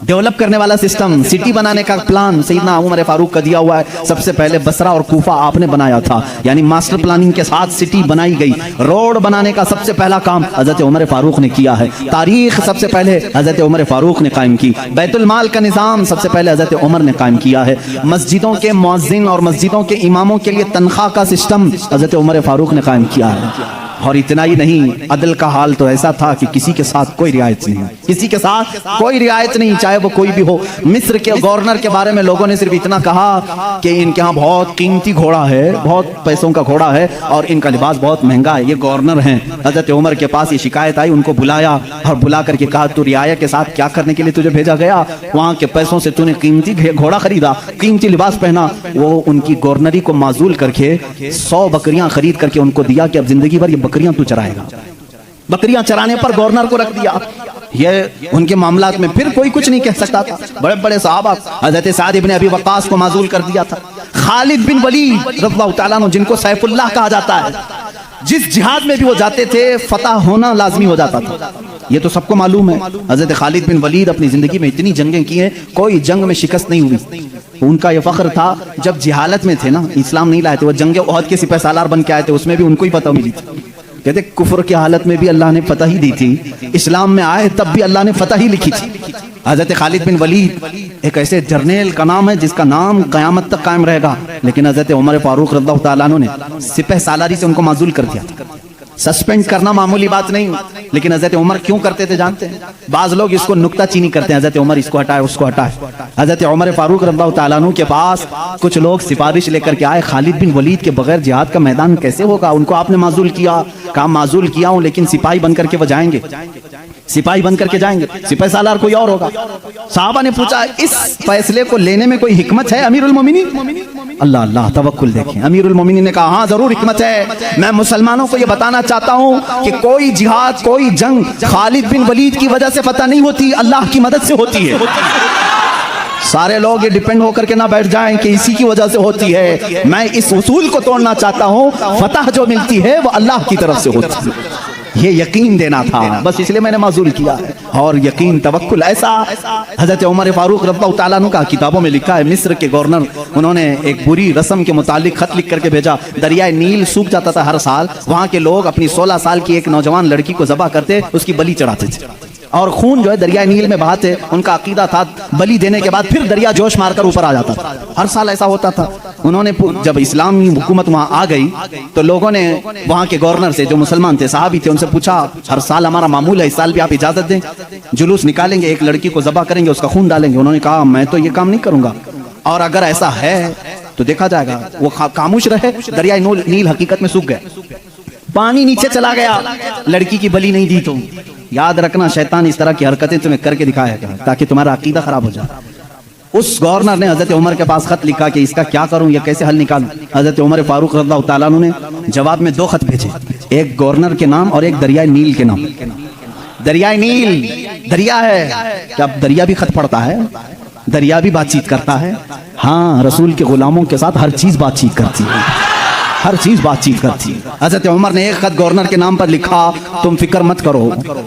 डेवलप करने वाला सिस्टम, सिटी बनाने का प्लान सैयदना उमर फारूक का दिया हुआ है। सबसे पहले बसरा और कूफा आपने बनाया था, यानी मास्टर प्लानिंग के साथ सिटी बनाई गई। रोड बनाने का सबसे पहला काम हजरत उमर फारूक ने किया है। तारीख सबसे पहले हजरत उमर फारूक ने कायम की। बैतुल माल का निज़ाम सबसे पहले हजरत उमर ने कायम किया है। मस्जिदों के मुअज्जिन और मस्जिदों के इमामों के लिए तनख्वाह का सिस्टम हजरत उमर फारूक ने कायम किया है। और इतना ही नहीं, अदल का हाल तो ऐसा था कि किसी के साथ कोई रियायत नहीं, किसी के साथ कोई रियायत नहीं, चाहे वो कोई भी हो। मिस्र के गवर्नर के बारे में लोगों ने सिर्फ इतना कहा कि इनके यहाँ बहुत कीमती घोड़ा है, बहुत पैसों का घोड़ा है और इनका लिबास बहुत महंगा है, ये गवर्नर हैं। हजरत उमर के पास ये शिकायत आई, उनको बुलाया और बुला करके कहा, तू रियाया के साथ क्या करने के लिए तुझे भेजा गया, वहाँ के पैसों से तूने कीमती घोड़ा खरीदा, कीमती लिबास पहना। वो उनकी गवर्नरी को माजूल करके 100 बकरियां खरीद करके उनको दिया कि अब जिंदगी भर ये बकरियां तू चराएगा। बकरियां चराने पर गवर्नर को रख दिया। ये उनके मामलात में फिर कोई कुछ नहीं कह सकता था। बड़े बड़े सहाबा, हजरत साद इब्ने अबी वक्कास को माजूल कर दिया था। खालिद बिन वलीद रज़ियल्लाहु ताला अन्हु, जिनको सैफुल्लाह कहा जाता है, जिस जिहाद में भी वो जाते थे फतह होना लाजमी हो जाता था, ये तो सबको मालूम है। हजरत खालिद बिन वलीद अपनी जिंदगी में इतनी जंगें की हैं, कोई जंग में शिकस्त नहीं हुई। उनका ये फख्र था, जब जिहालत में थे ना, इस्लाम नहीं लाए थे, वो जंगे ओहद के सिपह सालार बन के आए थे, उसमें भी उनको ही फतह मिली थी। कहते कुफ्र की हालत में भी अल्लाह ने फतह ही दी थी, इस्लाम में आए तब भी अल्लाह ने फतह ही लिखी थी। हजरत खालिद बिन वलीद एक ऐसे जर्नेल का नाम है जिसका नाम कयामत तक कायम रहेगा, लेकिन हजरत उमर फारूक रज़ियल्लाहु ताला अन्हु ने सिपह सालारी से उनको माजूल कर दिया था। सस्पेंड करना मामूली बात नहीं, लेकिन हजरत उमर क्यों करते थे जानते हैं? बाज लोग इसको नुक्ताचीनी करते हैं, हजरत उमर इसको हटाए उसको हटाए। हजरत उमर फारूक रज़ियल्लाहु ताला अन्हु के पास कुछ लोग सिफारिश लेकर के आए, खालिद बिन वलीद के बगैर जिहाद का मैदान कैसे होगा, उनको आपने माजूल किया। कहा माजूल किया हूं, लेकिन सिपाही बन करके वो जाएंगे, सिपाही बन करके जाएंगे, सिपाही सालार कोई और होगा। साहबा ने पूछा, इस फैसले को लेने में कोई हिकमत है अमीरुल मोमिनीन? अल्लाह अल्लाह, तवक्कुल देखें। अमीरुल मोमिनीन ने कहा, हाँ जरूर हिकमत है। मैं मुसलमानों को यह बताना चाहता हूं कि कोई जिहाद, कोई जंग खालिद बिन वलीद की वजह से फतह नहीं होती, अल्लाह की मदद से होती है। सारे लोग ये डिपेंड होकर के ना बैठ जाएं कि इसी की वजह से होती है। मैं इस उसूल को तोड़ना चाहता हूं, फतह जो मिलती है वो अल्लाह की तरफ से होती है। ये यकीन देना था, बस इसलिए मैंने माजूल किया है। और यकीन तवक्कुल ऐसा हजरत उमर फारूक रज़ियल्लाहु ताला अन्हु का किताबों में लिखा है। मिस्र के गवर्नर, उन्होंने एक बुरी रस्म के मुतालिक खत लिख करके भेजा। दरियाए नील सूख जाता था हर साल, वहाँ के लोग अपनी 16 साल की एक नौजवान लड़की को ज़बह करते, उसकी बलि चढ़ाते थे। और खून जो है दरिया नील में बहाते। उनका अकीदा था बलि देने के बाद फिर दरिया जोश मारकर ऊपर आ जाता था, हर साल ऐसा होता था। उन्होंने जब इस्लामी हुकूमत वहां आ गई तो लोगों ने वहां के गवर्नर से, जो मुसलमान थे, साहबी थे, उनसे पूछा हर साल हमारा मामूल है, इस साल भी आप इजाजत दें, जुलूस निकालेंगे, एक लड़की को ज़बह करेंगे, उसका खून डालेंगे। उन्होंने कहा मैं तो ये काम नहीं करूंगा, और अगर ऐसा है तो देखा जाएगा। वो खामोश रहे। दरिया नील हकीकत में सूख गया, पानी नीचे चला गया। लड़की की बलि नहीं दी तो याद रखना, शैतान इस तरह की हरकतें तुम्हें करके दिखाएगा ताकि तुम्हारा अकीदा खराब हो जाए। उस गवर्नर ने हजरत उमर के पास खत लिखा कि इसका क्या करूं, ये कैसे हल निकालूं। हजरत उमर फारूक रज़ियल्लाहु ताला अन्हु ने जवाब में 2 खत भेजे, एक गवर्नर के नाम और एक दरिया नील के नाम। दरिया नील दरिया है, क्या दरिया भी खत पढ़ता है, दरिया भी बातचीत करता है। हाँ, रसूल के गुलामों के साथ हर चीज बातचीत करती है, हर चीज बातचीत करती है। हजरत उमर ने एक खत गवर्नर के नाम पर लिखा, तुम फिक्र मत करो,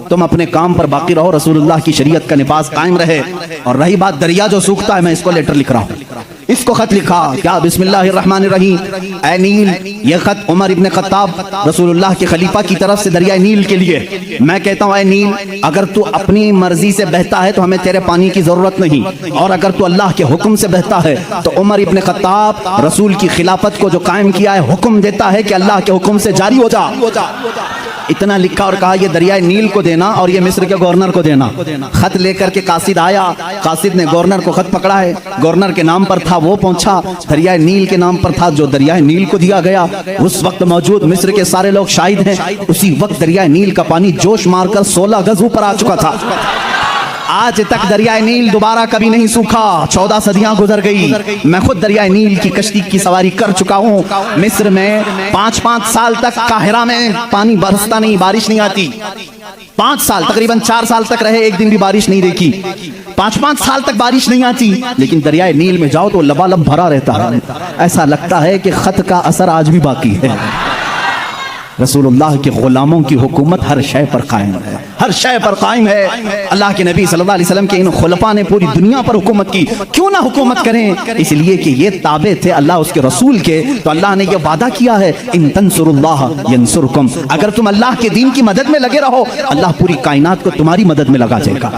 तुम अपने काम पर बाकी रहो, रसूलुल्लाह की शरीयत का निफाज कायम रहे। और रही बात दरिया जो सूखता है, मैं इसको लेटर लिख रहा हूँ। इसको खत लिखा क्या, बिस्मिल्लाहिर्रहमानिर्रहीम, ऐ नील, ये खत उमर इब्न खत्ताब रसूलुल्लाह के खलीफा की तरफ से दरिया नील के लिए। मैं कहता हूँ ऐ नील, अगर तू अपनी मर्जी से बहता है तो हमें तेरे पानी की जरूरत नहीं, और अगर तू अल्लाह के हुक्म से बहता है तो उमर इब्न खत्ताब रसूल की खिलाफत को जो कायम किया है, हुक्म देता है कि अल्लाह के हुक्म से जारी हो जा। इतना लिखा और कहा ये दरिया नील को देना और ये मिस्र के गवर्नर को देना। खत लेकर के कासिद आया, कासिद ने गवर्नर को खत पकड़ा है, गवर्नर के नाम पर था, वो पहुंचा, दरिया नील के नाम पर था, जो दरिया नील को दिया गया। उस वक्त मौजूद मिस्र के सारे लोग शाहिद हैं, उसी वक्त दरिया नील का पानी जोश मारकर 16 गज ऊपर आ चुका था। आज तक दरिया नील दोबारा कभी नहीं सूखा, 14 सदियां गुजर गई। मैं खुद दरिया नील की कश्ती की सवारी कर चुका हूँ। मिस्र में 5-5 साल तक काहिरा में पानी बरसता नहीं, बारिश नहीं आती। 5 साल, तकरीबन 4 साल तक रहे, एक दिन भी बारिश नहीं देखी। 5-5 साल तक बारिश नहीं आती, लेकिन दरिया नील में जाओ तो लबालब भरा रहता है। ऐसा लगता है कि खत का असर आज भी बाकी है। रसूलुल्लाह के गुलामों की हुकूमत हर शय पर कायम है, हर शय पर कायम है। अल्लाह के नबी सल्लल्लाहु अलैहि वसल्लम के इन खुलफा ने पूरी दुनिया पर हुकूमत की। क्यों ना हुकूमत करें, इसलिए कि ये ताबे थे अल्लाह उसके रसूल के। तो अल्लाह ने ये वादा किया है, इन तंसुरुल्लाह यंसुरकुम, अगर तुम अल्लाह के दीन की मदद में लगे रहो, अल्लाह पूरी कायनात को तुम्हारी मदद में लगा देगा,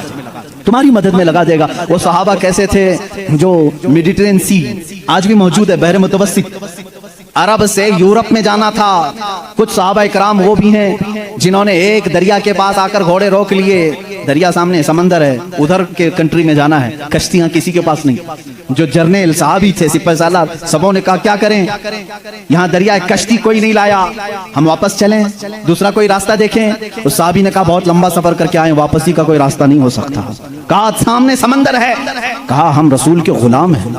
तुम्हारी मदद में लगा देगा। वो सहाबा कैसे थे, जो मेडिटेरियन सी आज भी मौजूद है, बहर मुतवस्सित, अरब से यूरोप में जाना था। कुछ सहाबा इकराम वो भी हैं जिन्होंने एक दरिया के पास आकर घोड़े रोक लिए। दरिया सामने, समंदर है, उधर के कंट्री में जाना है, कश्तियां किसी के पास नहीं। जो जर्नल साहबी थे, सिपाही सालार, सबों ने कहा क्या करें, यहाँ दरिया कश्ती कोई नहीं लाया, हम वापस चलें, दूसरा कोई रास्ता देखें। उस साहबी ने कहा बहुत लंबा सफर करके आए, वापसी का कोई रास्ता नहीं हो सकता। कहा सामने समंदर है, कहा हम रसूल के गुलाम हैं,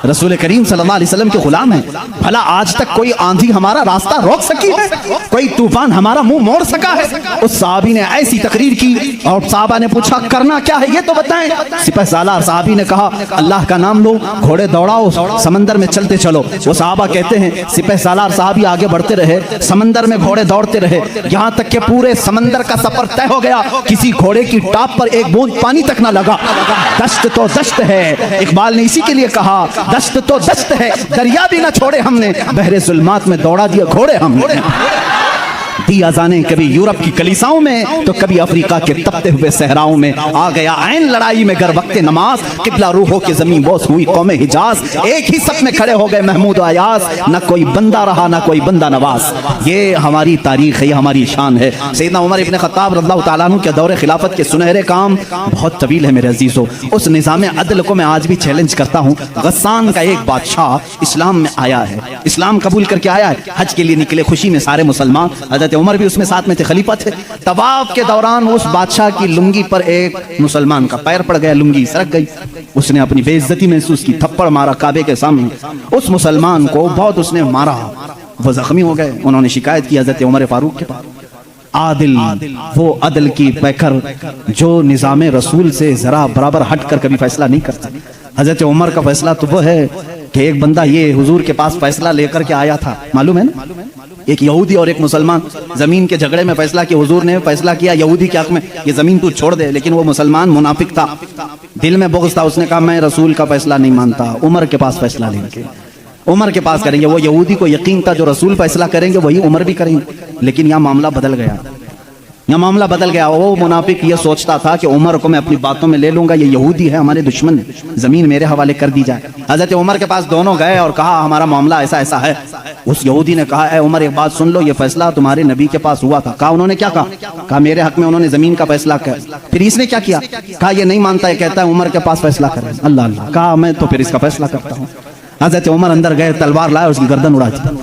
रसूल करीम सल्लल्लाहु अलैहि वसल्लम के गुलाम हैं। भला आज तक कोई आंधी हमारा रास्ता रोक सकी है, कोई तूफान हमारा मुंह मोड़ सका है? उस साहबी ने ऐसी तकरीर की और साहबा ने पूछा करना क्या है ये तो बताएं। सिपाही सालार साहबी ने कहा अल्लाह का नाम लो, घोड़े दौड़ाओ, समंदर में चलते चलो। वो साहबा कहते हैं सिपाही सालार साहबी आगे बढ़ते रहे, समंदर में घोड़े दौड़ते रहे, यहाँ तक के पूरे समंदर का सफर तय हो गया, किसी घोड़े की टाप पर एक बूंद पानी तक न लगा। दश्त तो दश्त है, इकबाल ने इसी के लिए कहा दश्त तो दश्त है, दरिया भी ना छोड़े हमने, बहरे जुल्मात में दौड़ा दिया घोड़े हमने। दी अज़ानें कभी यूरोप की कलीसाओं में तो कभी अफ्रीका के तपते हुए सहराओं में। आ गया ऐन लड़ाई में गर वक्ते नमाज, किबला रूहों की जमीन बोस हुई कौमे हिजाज। एक ही सफ में खड़े हो गए महमूद अयाज, न कोई बंदा रहा न कोई बंदा नवाज। ये हमारी तारीख है, ये हमारी शान है। सैयदना उमर इब्न खत्ताब रज़ियल्लाहु ताला अन्हु के दौरे खिलाफत के सुनहरे काम बहुत तवील है मेरे अजीजों। उस निज़ाम अदल को मैं आज भी चैलेंज करता हूँ। गस्सान का एक बादशाह इस्लाम में आया है, इस्लाम कबूल करके आया है, हज के लिए निकले खुशी में सारे मुसलमान, हज़रत उमर भी उसमें साथ में थे, खलीफा थे। तवाफ के दौरान उस बादशाह की लुंगी पर एक मुसलमान का पैर पड़ गया, लुंगी सरक गई, उसने अपनी बेइज्जती महसूस की, थप्पड़ मारा काबे के सामने। उस मुसलमान को बहुत उसने मारा, वो जख्मी हो गए। उन्होंने शिकायत की हज़रत उमर फारूक के पास। आदिल, वो अदल की पैकर जो निज़ाम रसूल से जरा बराबर हट कर कभी फैसला नहीं करता। हज़रत उमर का फैसला तो वो है कि एक बंदा ये हुजूर के पास फैसला लेकर के आया था, मालूम है ना, एक यहूदी और एक मुसलमान जमीन के झगड़े में फैसला किया। हुजूर ने फैसला किया यहूदी के हक में, ये जमीन तू छोड़ दे, लेकिन वो मुसलमान मुनाफिक था, दिल में बुग़्ज़ था, उसने कहा मैं रसूल का फैसला नहीं मानता, उमर के पास फैसला लेंगे, उमर के पास करेंगे। वो यहूदी को यकीन था जो रसूल फैसला करेंगे वही उमर भी करेंगे, लेकिन यहाँ मामला बदल गया। यह मामला बदल गया। वो मुनाफिक ये सोचता था कि उमर को मैं अपनी बातों में ले लूंगा, ये यहूदी है, हमारे दुश्मन है, जमीन मेरे हवाले कर दी जाए। हजरत उमर के पास दोनों गए और कहा हमारा मामला ऐसा ऐसा है। उस यहूदी ने कहा, ए उमर एक बात सुन लो, ये फैसला तुम्हारे नबी के पास हुआ था। कहा उन्होंने क्या कहा? मेरे हक में उन्होंने जमीन का फैसला किया। फिर इसने क्या किया? कहा ये नहीं मानता है, कहता है उमर के पास फैसला करे। अल्लाह अल्लाह। कहा मैं तो फिर इसका फैसला करता हूँ। हजरत उमर अंदर गए, तलवार लाए, उसकी गर्दन उड़ा दी।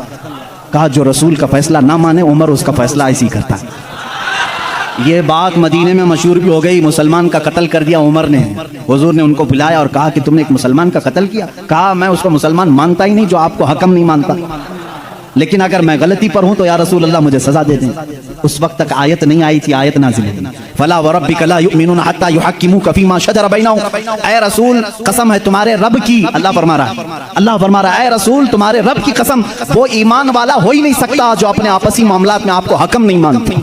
कहा जो रसूल का फैसला ना माने उमर उसका फैसला ऐसी करता है। ये बात मदीने में मशहूर भी हो गई। मुसलमान का कत्ल कर दिया उमर ने। हुजूर ने उनको बुलाया और कहा कि तुमने एक मुसलमान का कत्ल किया। कहा मैं उसको मुसलमान मानता ही नहीं जो आपको हकम नहीं मानता, लेकिन अगर मैं गलती पर हूं तो या रसूल अल्लाह मुझे सजा दे दें। उस वक्त तक आयत नहीं आई थी, आयत नाज़िल हुई, फला व रब्बिका ला युमिनूना हत्ता युहक्किमूका फीमा शजरा बैनहुम। ऐ रसूल कसम है तुम्हारे रब की, अल्लाह फरमा रहा है, अल्लाह फरमा रहा है, ऐ रसूल तुम्हारे रब की कसम, वो ईमान वाला हो ही नहीं सकता जो अपने आपसी मामलात में आपको हकम नहीं मानते।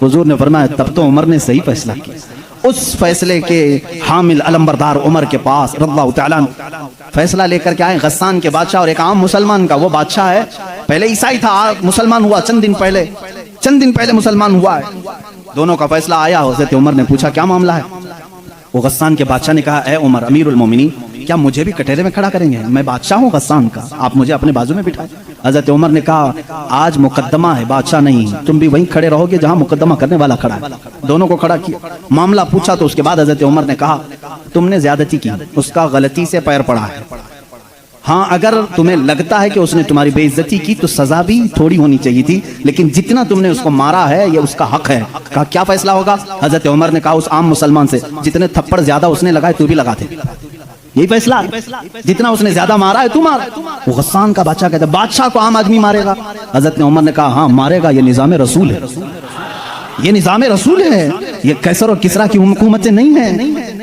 हुजूर ने फरमाया तब तो उमर ने सही फैसला किया। उस फैसले के हामिल अलमबरदार उमर के पास रज़ियल्लाहु तआला अन्हु फैसला लेकर के आए गस्सान के बादशाह और एक आम मुसलमान का। वो बादशाह है, पहले ईसाई था, मुसलमान हुआ चंद दिन पहले मुसलमान हुआ है। दोनों का फैसला आया। हज़रत उमर ने पूछा क्या मामला है? वो गस्सान के बादशाह ने कहा, ए उमर अमीरुल मोमिनीन, क्या मुझे भी कटहरे में खड़ा करेंगे? मैं बादशाह हूँ गस्सान का, आप मुझे अपने बाजू में बिठाएं। हज़रत उमर ने कहा आज मुकद्दमा है, बादशाह नहीं, तुम भी वहीं खड़े रहोगे जहाँ मुकद्दमा करने वाला खड़ा है। दोनों को खड़ा किया, मामला पूछा तो उसके बाद हज़रत उमर ने कहा तुमने ज्यादती की, उसका गलती से पैर पड़ा है। हाँ अगर तुम्हें लगता है कि उसने तुम्हारी बेइज्जती की तो सजा भी थोड़ी होनी चाहिए थी, लेकिन जितना तुमने उसको मारा है ये उसका हक है। कहा क्या फैसला होगा? हज़रत उमर ने कहा उस आम मुसलमान से जितने थप्पड़ ज्यादा उसने लगाए तू भी लगा दे, यही फैसला, जितना उसने ज्यादा मारा है तू मार। वो गस्सान का बादशाह कहता बादशाह को आम आदमी मारेगा? हज़रत उमर ने कहा हाँ मारेगा, ये निज़ाम रसूल है, ये निज़ाम रसूल है, ये कैसर और किसरा की हुकूमतें नहीं है,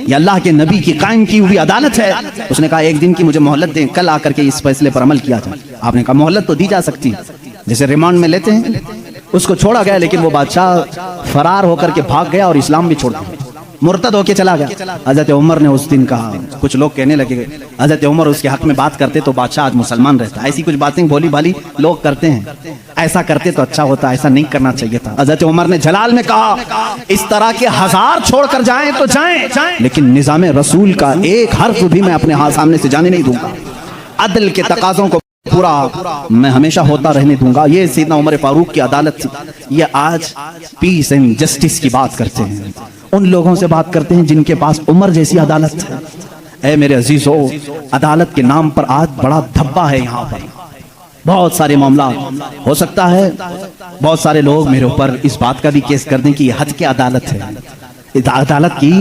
ये अल्लाह के नबी की कायम की हुई अदालत है। उसने कहा एक दिन की मुझे मोहलत दें, कल आकर के इस फैसले पर अमल किया जाए। आपने कहा मोहलत तो दी जा सकती है, जैसे रिमांड में लेते हैं। उसको छोड़ा गया, लेकिन वो बादशाह फरार होकर के भाग गया और इस्लाम भी छोड़ दिया, मुर्तद होके चला गया। हज़रत उमर ने उस दिन कहा, कुछ लोग कहने लगे हज़रत उमर उसके हक में बात करते तो बादशाह आज मुसलमान रहता। ऐसी कुछ बातें भोली भाली लोग करते हैं, ऐसा करते तो अच्छा होता, ऐसा नहीं करना चाहिए था। हज़रत उमर ने जलाल में कहा इस तरह के 1000 छोड़कर जाएं तो जाएं, लेकिन निज़ाम रसूल का एक हर्फ भी मैं अपने हाथ सामने से जाने नहीं दूंगा। अदल के तकाज़ों को पूरा मैं हमेशा होता रहने दूंगा। ये सैयदना उमर फारूक की अदालत थी। ये आज पीस एंड जस्टिस की बात करते हैं, उन लोगों से बात करते हैं जिनके पास उमर जैसी अदालत है। ऐ मेरे अजीजों, अदालत के नाम पर आज बड़ा धब्बा है। यहाँ पर बहुत सारे मामला हो सकता है, बहुत सारे लोग मेरे ऊपर इस बात का भी केस कर दें कि ये हद की अदालत है, अदालत की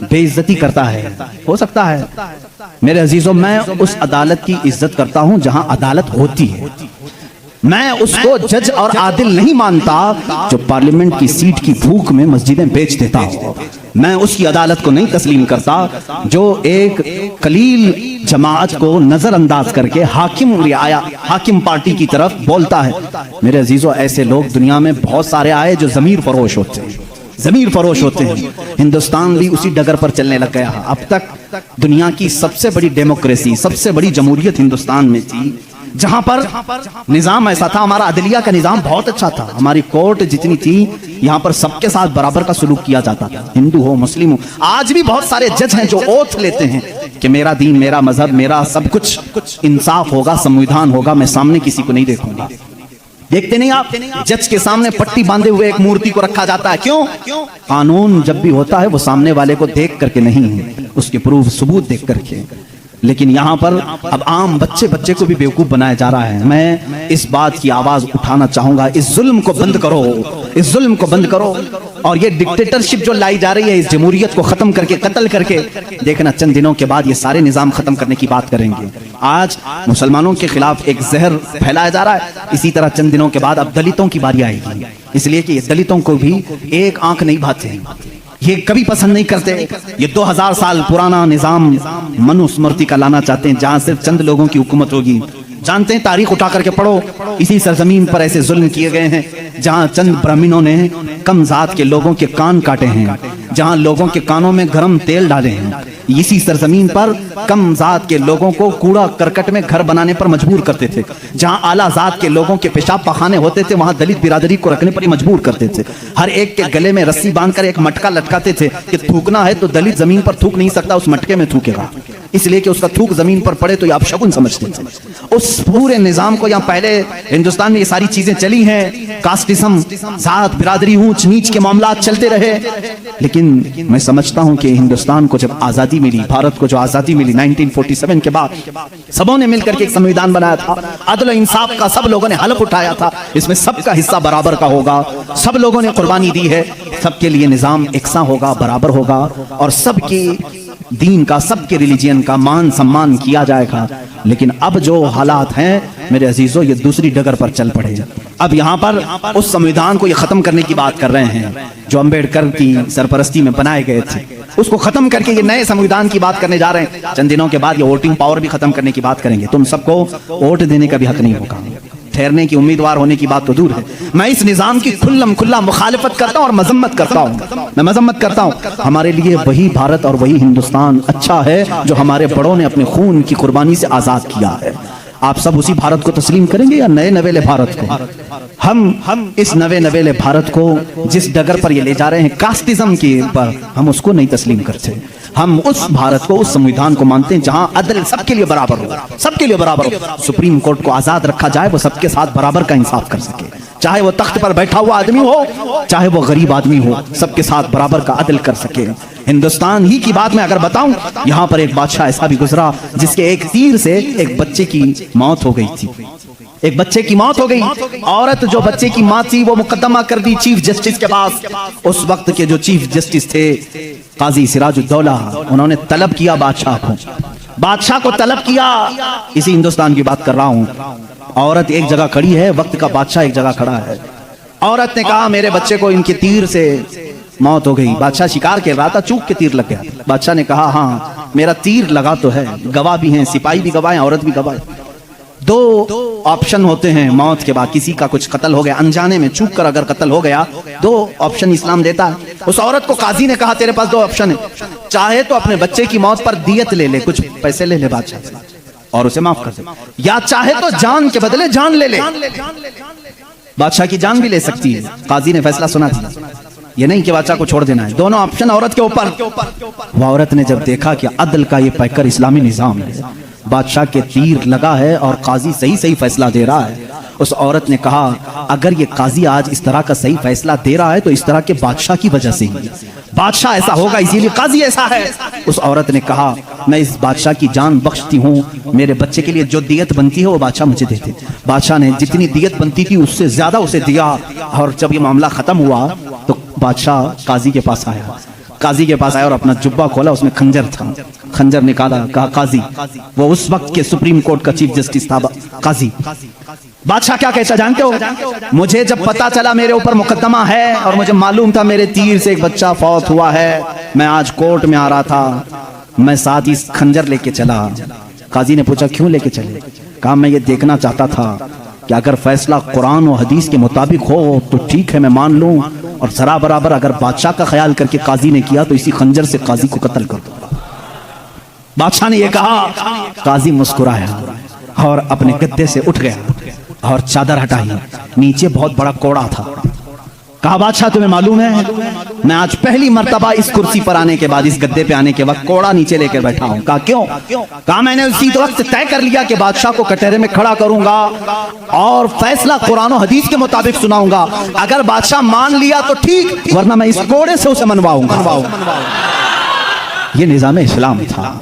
बेइज्जती करता है। हो सकता है मेरे अजीजों, मैं उस अदालत की इज्जत करता हूं जहां अदालत होती है। मैं उसको जज और आदिल नहीं मानता जो पार्लियामेंट की सीट की भूख में मस्जिदें बेच देता हो। मैं उसकी अदालत को नहीं तस्लीम करता जो एक कलील जमात को नजरअंदाज करके हाकिम रियाया, हाकिम पार्टी की तरफ बोलता है। मेरे अजीजों, ऐसे लोग दुनिया में बहुत सारे आए जो जमीर फरोश होते हैं, जमीर फरोश होते हैं। हिंदुस्तान भी उसी डगर पर चलने लग गया। अब तक दुनिया की सबसे बड़ी डेमोक्रेसी, सबसे बड़ी जमहूरियत हिंदुस्तान में थी, जहां पर निजाम ऐसा था। हमारा अदलिया का निजाम बहुत अच्छा था, हमारी कोर्ट जितनी थी यहाँ पर सबके साथ बराबर का सलूक किया जाता था, हिंदू हो मुस्लिम हो। आज भी बहुत सारे जज हैं जो ओथ लेते हैं कि मेरा दीन, मेरा मजहब, मेरा सब कुछ इंसाफ होगा, संविधान होगा, मैं सामने किसी को नहीं देखूंगा। देखते नहीं आप, जज के सामने पट्टी बांधे हुए एक मूर्ति को रखा जाता है। क्यों? कानून जब भी होता है वो सामने वाले को देख करके नहीं, उसके प्रूफ सबूत देख करके। लेकिन यहाँ पर अब आम बच्चे को भी बेवकूफ बनाया जा रहा है। मैं इस बात की आवाज उठाना चाहूंगा, इस जुल्म को बंद करो, इस जुल्म को बंद करो। और ये डिक्टेटरशिप जो लाई जा रही है, इस जमहूरियत को खत्म करके, कत्ल करके, देखना चंद दिनों के बाद ये सारे निजाम खत्म करने की बात करेंगे। आज मुसलमानों के खिलाफ एक जहर फैलाया जा रहा है, इसी तरह चंद दिनों के बाद अब दलितों की बारी आएगी। इसलिए कि ये दलितों को भी एक आंख नहीं भाते, ये कभी पसंद नहीं करते। ये 2000 साल पुराना निजाम मनुस्मृति का लाना चाहते हैं, जहां सिर्फ चंद लोगों की हुकूमत होगी। जानते हैं, तारीख उठा करके पढ़ो, इसी सरजमीन पर ऐसे जुल्म किए गए हैं जहां चंद ब्राह्मणों ने कम जात के लोगों के कान काटे हैं, जहां लोगों के कानों में गरम तेल डाले हैं, इसी सरजमीन पर कम जात के लोगों को कूड़ा करकट में घर बनाने पर मजबूर करते थे। जहां आला जात के लोगों के पेशाब पखाने होते थे वहां दलित बिरादरी को रखने पर ही मजबूर करते थे। हर एक के गले में रस्सी बांधकर एक मटका लटकाते थे कि थूकना है तो दलित जमीन पर थूक नहीं सकता, उस मटके में थूकेगा, इसलिए कि उसका थूक जमीन पर पड़े तो ये आप शगुन समझते थे। उस पूरे निजाम को, यहाँ पहले हिंदुस्तान में ये सारी चीजें चली हैं, कास्टिज्म, जात बिरादरी, ऊंच नीच के मामला चलते रहे, लेकिन मैं समझता हूं कि हिंदुस्तान को जब आजादी मिली, भारत को जो आजादी मिली 1947 के बाद, सबों ने मिलकर के एक संविधान बनाया था, अदल और इंसाफ का सब लोगों ने हलफ उठाया था, इसमें सबका हिस्सा बराबर का होगा, सब लोगों ने कुर्बानी दी है, सबके लिए निजाम एकसा होगा, बराबर होगा और सबकी दीन का, सबके रिलीजियन का मान सम्मान किया जाएगा। लेकिन अब जो हालात हैं मेरे अजीजों, ये दूसरी डगर पर चल पड़े। अब यहाँ पर उस संविधान को ये खत्म करने की बात कर रहे हैं जो अंबेडकर की सरपरस्ती में बनाए गए थे, उसको खत्म करके ये नए संविधान की बात करने जा रहे हैं। चंद दिनों के बाद ये वोटिंग पावर भी खत्म करने की बात करेंगे। तुम सबको वोट देने का भी हक नहीं होगा, ठहरने की, उम्मीदवार होने की बात तो दूर है। मैं इस निजाम की खुल्लम खुल्ला मुखालिफत करता हूं और मजम्मत करता हूं, मैं मजम्मत करता हूं। हमारे लिए वही भारत और वही हिंदुस्तान अच्छा है जो हमारे बड़ों ने अपने खून की कुर्बानी से आजाद किया है। आप सब उसी भारत को तस्लीम करेंगे या नए नवेले भारत को? हम इस नवे नवेले भारत को जिस डगर पर ये ले जा रहे हैं कास्टिज्म के पर, हम उसको नहीं तस्लीम करते। हम उस भारत को, उस संविधान को मानते हैं जहां अदल सबके लिए बराबर हो, सबके लिए बराबर हो। सुप्रीम कोर्ट को आजाद रखा जाए, वो सबके साथ बराबर का इंसाफ कर सके, चाहे वो तख्त पर बैठा हुआ आदमी हो, चाहे वो गरीब आदमी हो, सबके साथ बराबर का अदल कर सके। हिंदुस्तान ही की बात मैं अगर बताऊं, यहां पर एक बादशाह ऐसा भी गुजरा जिसके एक तीर से एक बच्चे की मौत हो गई थी, एक बच्चे की मौत हो गई। औरत जो बच्चे की मां थी वो मुकदमा कर दी चीफ जस्टिस के पास। उस वक्त के जो चीफ जस्टिस थे काजी सिराजुद्दौला, उन्होंने तलब किया बादशाह को तलब किया। इसी हिंदुस्तान की बात कर रहा हूं। औरत एक जगह खड़ी है, वक्त का बादशाह एक जगह खड़ा है। औरत ने कहा मेरे बच्चे को इनके तीर से मौत हो गई। बादशाह शिकार खेल रहा था, चूक के तीर लग गया। बादशाह ने कहा हाँ मेरा तीर लगा तो है, गवाह भी हैं, सिपाही भी गवाह हैं, औरत भी गवाह है। दो ऑप्शन होते हैं मौत के बाद, किसी का कुछ कत्ल हो गया अनजाने में, चूक कर अगर कत्ल हो गया, दो ऑप्शन इस्लाम देता है। उस औरत को काजी ने कहा तेरे पास दो ऑप्शन है, चाहे तो अपने बच्चे की मौत पर दियत ले ले, कुछ पैसे ले ले बादशाह से और उसे माफ कर दे, या चाहे तो जान के बदले जान ले ले। बादशाह की जान भी ले सकती है। काजी ने फैसला सुना था, ये नहीं कि बादशाह को छोड़ देना है, दोनों ऑप्शन औरत के ऊपर। वो औरत ने जब देखा कि अदल का ये पैकर इस्लामी निजाम है, बादशाह के तीर लगा है और काजी सही सही फैसला दे रहा है, उस औरत ने कहा अगर ये काजी आज इस तरह का सही फैसला दे रहा है तो इस तरह के बादशाह की वजह से ही, बादशाह ऐसा होगा इसीलिए काजी ऐसा है। उस औरत ने कहा मैं इस बादशाह की जान बख्शती हूँ, मेरे बच्चे के लिए जो दियत बनती है वो बादशाह मुझे देते। बादशाह ने जितनी दियत बनती थी उससे ज्यादा उसे दिया। और जब ये मामला खत्म हुआ तो बादशाह काजी के पास आया, काजी के पास आया और अपना जुब्बा खोला, उसमें खंजर था, खंजर निकाला, कहा काजी, वो उस वक्त के सुप्रीम कोर्ट का चीफ जस्टिस था काजी। बादशाह क्या कहता जानते हो, मुझे जब पता चला मेरे ऊपर मुकदमा है और मुझे मालूम था मेरे तीर से एक बच्चा फौत हुआ है, मैं आज कोर्ट में आ रहा था, मैं साथ ही खंजर लेके चला। काजी ने पूछा क्यों लेके चले? कहा मैं ये देखना चाहता था कि अगर फैसला कुरान और हदीस के मुताबिक हो तो ठीक है मैं मान लूं, और जरा बराबर अगर बादशाह का ख्याल करके काजी ने किया तो इसी खंजर से काजी को कत्ल कर दो। बादशाह ने यह कहा, काजी मुस्कुराया और अपने गद्दे से उठ गया और चादर हटाई, नीचे बहुत बड़ा कोड़ा था। कहा बादशाह तुम्हें मालूम है मैं आज पहली मर्तबा इस कुर्सी पर आने के बाद, इस गद्दे पे आने के वक्त कोड़ा नीचे लेकर बैठा हूं। कहा क्यों? कहा मैंने उसी वक्त तय कर लिया कि बादशाह को कटहरे में खड़ा करूंगा और फैसला कुरान और हदीस के मुताबिक सुनाऊंगा, अगर बादशाह मान लिया तो ठीक, वरना मैं इस कोड़े से उसे मनवाऊंगा। ये निजाम इस्लाम था,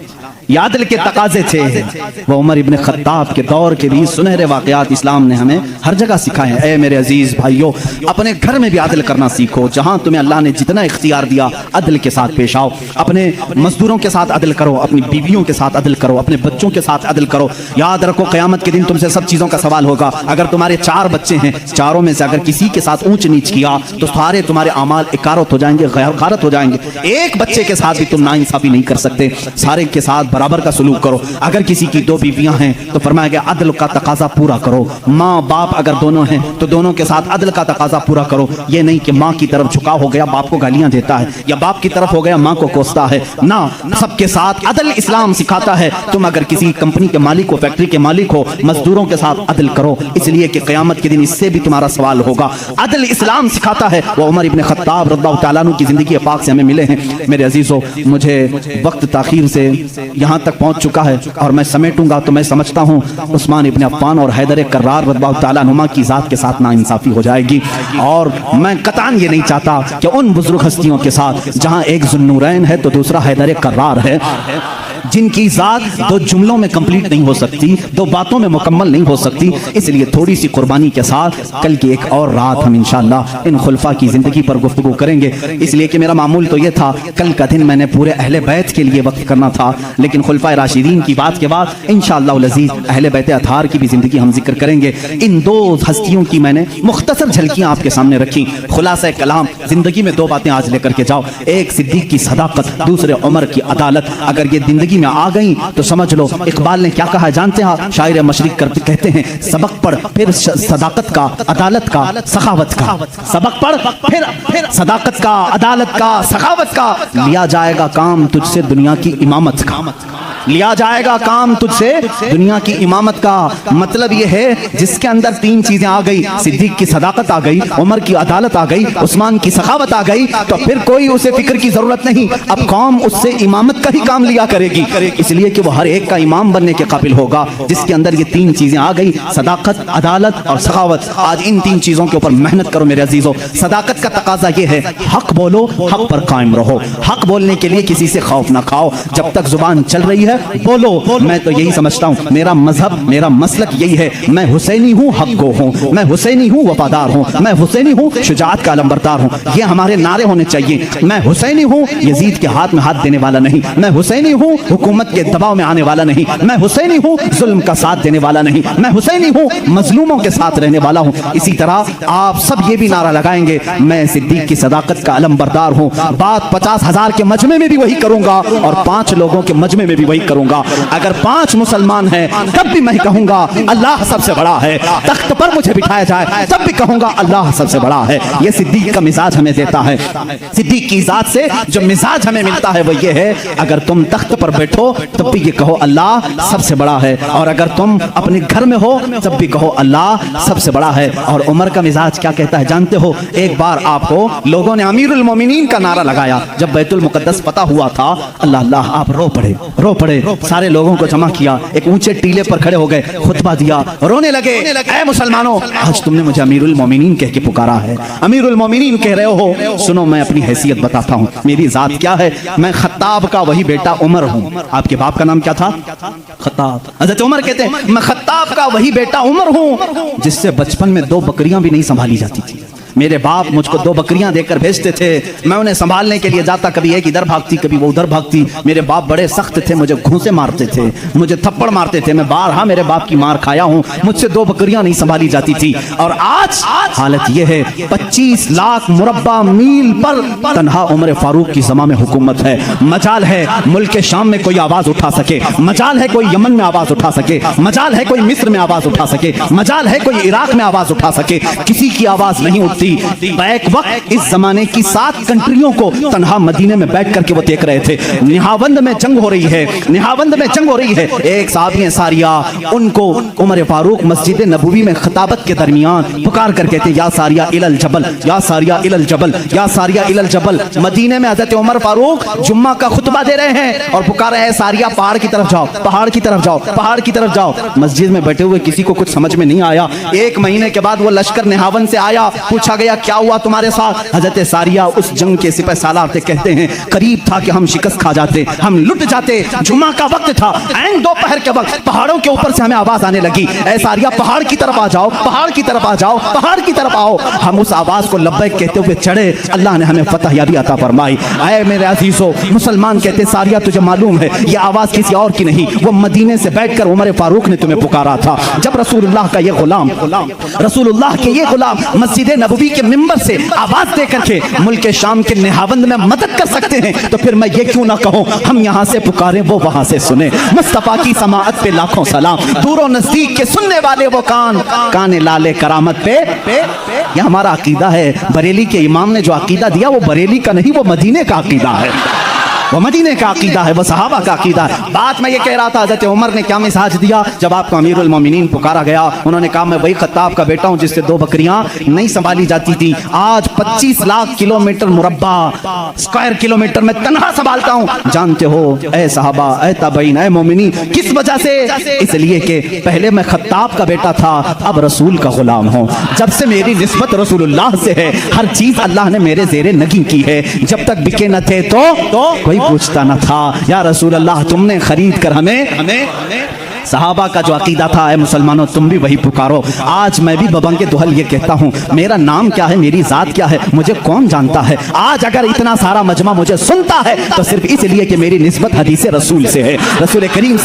यादल के तकाजे थे। वो उमर इब्ने खत्ताब के दौर के भी सुनहरे वाकयात इस्लाम ने हमें हर जगह सिखाए हैं। ऐ मेरे अजीज भाइयों, अपने घर में भी आदल करना सीखो, जहां तुम्हें अल्लाह ने जितना इख्तियार दिया अदल के साथ पेश आओ। अपने मजदूरों के साथ अदल करो, अपनी बीवियों के साथ अदल करो, अपने बच्चों के साथ अदल करो। याद रखो क़यामत के दिन तुमसे सब चीजों का सवाल होगा। अगर तुम्हारे 4 बच्चे हैं, चारों में से अगर किसी के साथ ऊंच नीच किया तो सारे तुम्हारे अमाल इकारत हो जाएंगे, गैरत हो जाएंगे। एक बच्चे के साथ भी तुम नाइंसाफी नहीं कर सकते, सारे के साथ बराबर का सलूक करो। अगर किसी की 2 बीवियां हैं तो फरमाया गया अदल का तकाजा पूरा करो। माँ बाप अगर दोनों हैं तो दोनों के साथ अदल का तकाजा पूरा करो। ये नहीं कि माँ की तरफ झुकाव हो गया बाप को गालियां देता है, या बाप की तरफ हो गया माँ को कोसता है। ना, सबके साथ अदल इस्लाम सिखाता है। तुम अगर किसी कंपनी के मालिक हो, फैक्ट्री के मालिक हो, मजदूरों के साथ अदल करो, इसलिए कि क़यामत के दिन इससे भी तुम्हारा सवाल होगा। अदल इस्लाम सिखाता है। वो उमर इब्न खत्ताब रज़ियल्लाहु तआला अन्हु की जिंदगी पाक से हमें मिले हैं। मेरे अजीजों, मुझे वक्त ताखीर से यहाँ तक पहुँच चुका है और मैं समेटूंगा तो मैं समझता हूँ उस्मान इब्न अफ़्फ़ान और हैदर कर्रार रज़ियल्लाहु तआला अन्हुमा की ज़ात के साथ नाइंसाफ़ी हो जाएगी। और मैं कतान ये नहीं चाहता कि उन बुजुर्ग हस्तियों के साथ जहाँ एक ज़ुन्नूरैन है तो दूसरा हैदर कर्रार है, जिनकी ज़ात 2 जुमलों में कंप्लीट नहीं हो सकती, 2 बातों में मुकम्मल नहीं हो सकती। इसलिए थोड़ी सी कुर्बानी के साथ कल की एक और रात हम इंशाअल्लाह इन खुलफा की ज़िंदगी पर गुफ्तगू करेंगे। इसलिए कि मेरा मामूल तो ये था कल का दिन मैंने पूरे अहले बैत के लिए वक्त करना था, लेकिन खुलफा राशिदीन की बात के बाद इंशाअल्लाह अज़ीज़ अहले बैत अताहार की भी ज़िंदगी हम जिक्र करेंगे। इन 2 हस्तियों की मैंने मुख्तसर झलकियाँ आपके सामने रखी। खुलासा कलाम, ज़िंदगी में 2 बातें आज लेकर के जाओ, एक सिद्दीक की सदाकत, दूसरे उमर की अदालत। अगर ये जिंदगी में आ गई तो समझ लो इकबाल ने क्या कहा जानते हैं? शायर मशरिक करते कहते हैं सबक पढ़ फिर सदाकत का, अदालत का, सखावत का। सबक पढ़ फिर सदाकत का, अदालत का, सखावत का। लिया जाएगा काम तुझसे दुनिया की इमामत का, लिया जाएगा काम तुझसे दुनिया की इमामत का। मतलब ये है जिसके अंदर 3 चीजें आ गई, सिद्दीक की सदाकत आ गई, उमर की अदालत आ गई, उस्मान की सखावत आ गई, तो फिर कोई उसे फिक्र की जरूरत नहीं। अब कौम उससे इमामत का ही काम लिया करेगी, इसलिए कि वो हर एक का इमाम बनने के काबिल होगा जिसके अंदर ये 3 चीजें आ गई, सदाकत, अदालत और सखावत। आज इन 3 चीजों के ऊपर मेहनत करो मेरे अजीजों। सदाकत का तकाजा ये है हक बोलो, हक पर कायम रहो। हक बोलने के लिए किसी से खौफ ना खाओ, जब तक जुबान चल रही है बोलो। मैं तो यही समझता हूँ, मेरा मजहब, मेरा मसलक यही है। मैं हुसैनी हूँ, हक गो हूँ, मैं हुसैनी हूँ, वफादार हूँ, मैं हुसैनी हूँ, शुजाअत का अलंबरदार हूँ। ये हमारे नारे होने चाहिए। मैं हुसैनी हूँ, यजीद के हाथ में हाथ देने वाला नहीं। मैं हुसैनी हूँ, हुकूमत के दबाव में आने वाला नहीं। मैं हुसैनी हूँ, जुल्म का साथ देने वाला नहीं। मैं हुसैनी हूँ, मजलूमों के साथ रहने वाला हूँ। इसी तरह आप सब ये भी नारा लगाएंगे, मैं सिद्दीक की सदाकत का अलंबरदार हूँ। बात 50,000 के मजमे में भी वही करूंगा और 5 लोगों के मजमे में भी वही करूंगा। अगर 5 मुसलमान हैं तब भी मैं कहूंगा अल्लाह सबसे बड़ा है। तख्त पर मुझे बिठाया जाए तब भी कहूंगा अल्लाह सबसे बड़ा है। ये सिद्दीक का मिजाज हमें देता है। सिद्दीक की जात से जो मिजाज हमें मिलता है वो ये है, अगर तुम तख्त पर बैठो तब भी ये कहो अल्लाह सबसे बड़ा है, और अगर तुम अपने घर में हो तब भी कहो अल्लाह सबसे बड़ा है। और उमर का मिजाज क्या कहता है जानते हो? एक बार आपको लोगों ने अमीरुल मोमिनीन का नारा लगाया जब बैतुल मुकद्दस फतह हुआ था। अल्लाह अल्लाह, आप रो पड़े। सारे लोगों को जमा किया, एक ऊंचे टीले पर खड़े हो गए, खुतबा दिया, रोने लगे। ऐ मुसलमानों, आज तुमने मुझे अमीरुल मोमिनीन कह के पुकारा है, अमीरुल मोमिनीन कह रहे हो। सुनो, मैं अपनी हैसियत बताता हूँ, मेरी जात क्या है। मैं खत्ताब का वही बेटा उमर हूँ। आपके बाप का नाम क्या था? खत्ताब। हज़रत उमर कहते हैं मैं खत्ताब का वही बेटा उमर हूँ जिससे बचपन में 2 बकरियां भी नहीं संभाली जाती थी। मेरे बाप मुझको 2 बकरियां देकर भेजते थे, मैं उन्हें संभालने के लिए जाता, कभी एक इधर भागती कभी वो उधर भागती। मेरे बाप बड़े सख्त थे, मुझे घूंसे मारते थे, मुझे थप्पड़ मारते थे। मैं बारहा मेरे बाप की मार खाया हूं, मुझसे 2 बकरियां नहीं संभाली जाती थी। और आज हालत यह है 25 लाख मुरब्बा मील पर तन्हा उमर फारूक की ज़मा में हुकूमत है। मजाल है मुल्क के शाम में कोई आवाज उठा सके, मजाल है कोई यमन में आवाज उठा सके, मजाल है कोई मिस्र में आवाज उठा सके, मजाल है कोई इराक में आवाज उठा सके। किसी की आवाज नहीं उठती। बैक वक्त इस जमाने की 7 कंट्रियों को तन्हा मदीने में बैठ करके वो देख रहे थे। निहावंद में जंग हो रही है, निहावंद में जंग हो रही है। एक साहबी सारिया, उनको उमर फारूक मस्जिद नबवी में खिताबत के दरमियान पुकार कर कहते या सारिया इलल जबल, या सारिया इलल जबल, या सारिया इलल जबल। मदीने में हज़रत उमर फारूक जुम्मा का खुतबा दे रहे हैं और पुकार रहे हैं सारिया पहाड़ की तरफ जाओ, पहाड़ की तरफ जाओ, पहाड़ की तरफ जाओ। मस्जिद में बैठे हुए किसी को कुछ समझ में नहीं आया। 1 महीने के बाद वो लश्कर निहावन से आया, पूछा गया क्या हुआ तुम्हारे साथ? हजरत सारिया उस जंग के सिपह सालार थे, कहते हैं करीब था कि हम शिकस्त खा जाते, हम लुट जाते। जुम्मा का वक्त था, ऐन दोपहर के वक्त पहाड़ों के ऊपर से हमें आवाज आने लगी, ऐ सारिया पहाड़ की तरफ आ जाओ, पहाड़ की तरफ आ जाओ, पहाड़ की तरफ आओ। हम उस आवाज को लब्बैक कहते हुए चढ़े, अल्लाह ने हमें फतह याबी अता फरमाई। ऐ मेरे अजीजों, मुसलमान कहते सारिया तुझे मालूम है ये आवाज किसी और की नहीं, वो मदीने से बैठकर उमर फारूक ने तुम्हें पुकारा था। जब रसूलुल्लाह का ये गुलाम, रसूलुल्लाह के ये गुलाम मस्जिद नबवी नबी के मिंबर से आवाज दे करके मुल्क शाम के निहावंद में मदद कर सकते हैं तो फिर मैं ये क्यों ना कहूं, हम यहाँ से पुकारें वो वहां से सुने। मुस्तफा की समाअत पे लाखों सलाम, दूरों नजदीक के सुनने वाले वो कान लाले करामत पे। ये हमारा अकीदा है। बरेली के इमाम ने जो अकीदा दिया वो बरेली का नहीं, वो मदीने का अकीदा है, वो मदीने का अकीदा है, वो सहाबा का अकीदा है। बात मैं ये कह रहा था, हज़रत उमर ने क्या मिजाज दिया जब आपको अमीरुल मोमिनीन पुकारा गया। उन्होंने कहा मैं वही खत्ताब का बेटा हूं जिससे 2 बकरियां नहीं संभाली जाती थी, आज 25 लाख किलोमीटर मुरब्बा स्क्वायर किलोमीटर में तनहा संभालता हूं। जानते हो ए सहाबा, ए ताबईन, ए मोमिनीन, किस वजह से? इसलिए कि पहले मैं खत्ताब का बेटा था, अब रसूल का गुलाम हूं। जब से मेरी निस्बत रसूलुल्लाह से है, हर चीज अल्लाह ने मेरे ज़ेरे नगी की है। जब तक बिके न थे तो कोई पूछता न था, या रसूल अल्लाह तुमने खरीद कर हमें। सहाबा का जो अकीदा था, ऐ मुसलमानों तुम भी वही पुकारो। आज मैं भी बबंगे दुहल ये कहता हूँ, मेरा नाम क्या है, मेरी जात क्या है, मुझे कौन जानता है। आज अगर इतना सारा मजमा मुझे सुनता है तो सिर्फ इसलिए कि मेरी निस्बत हदीस रसूल से है। रसूल करीम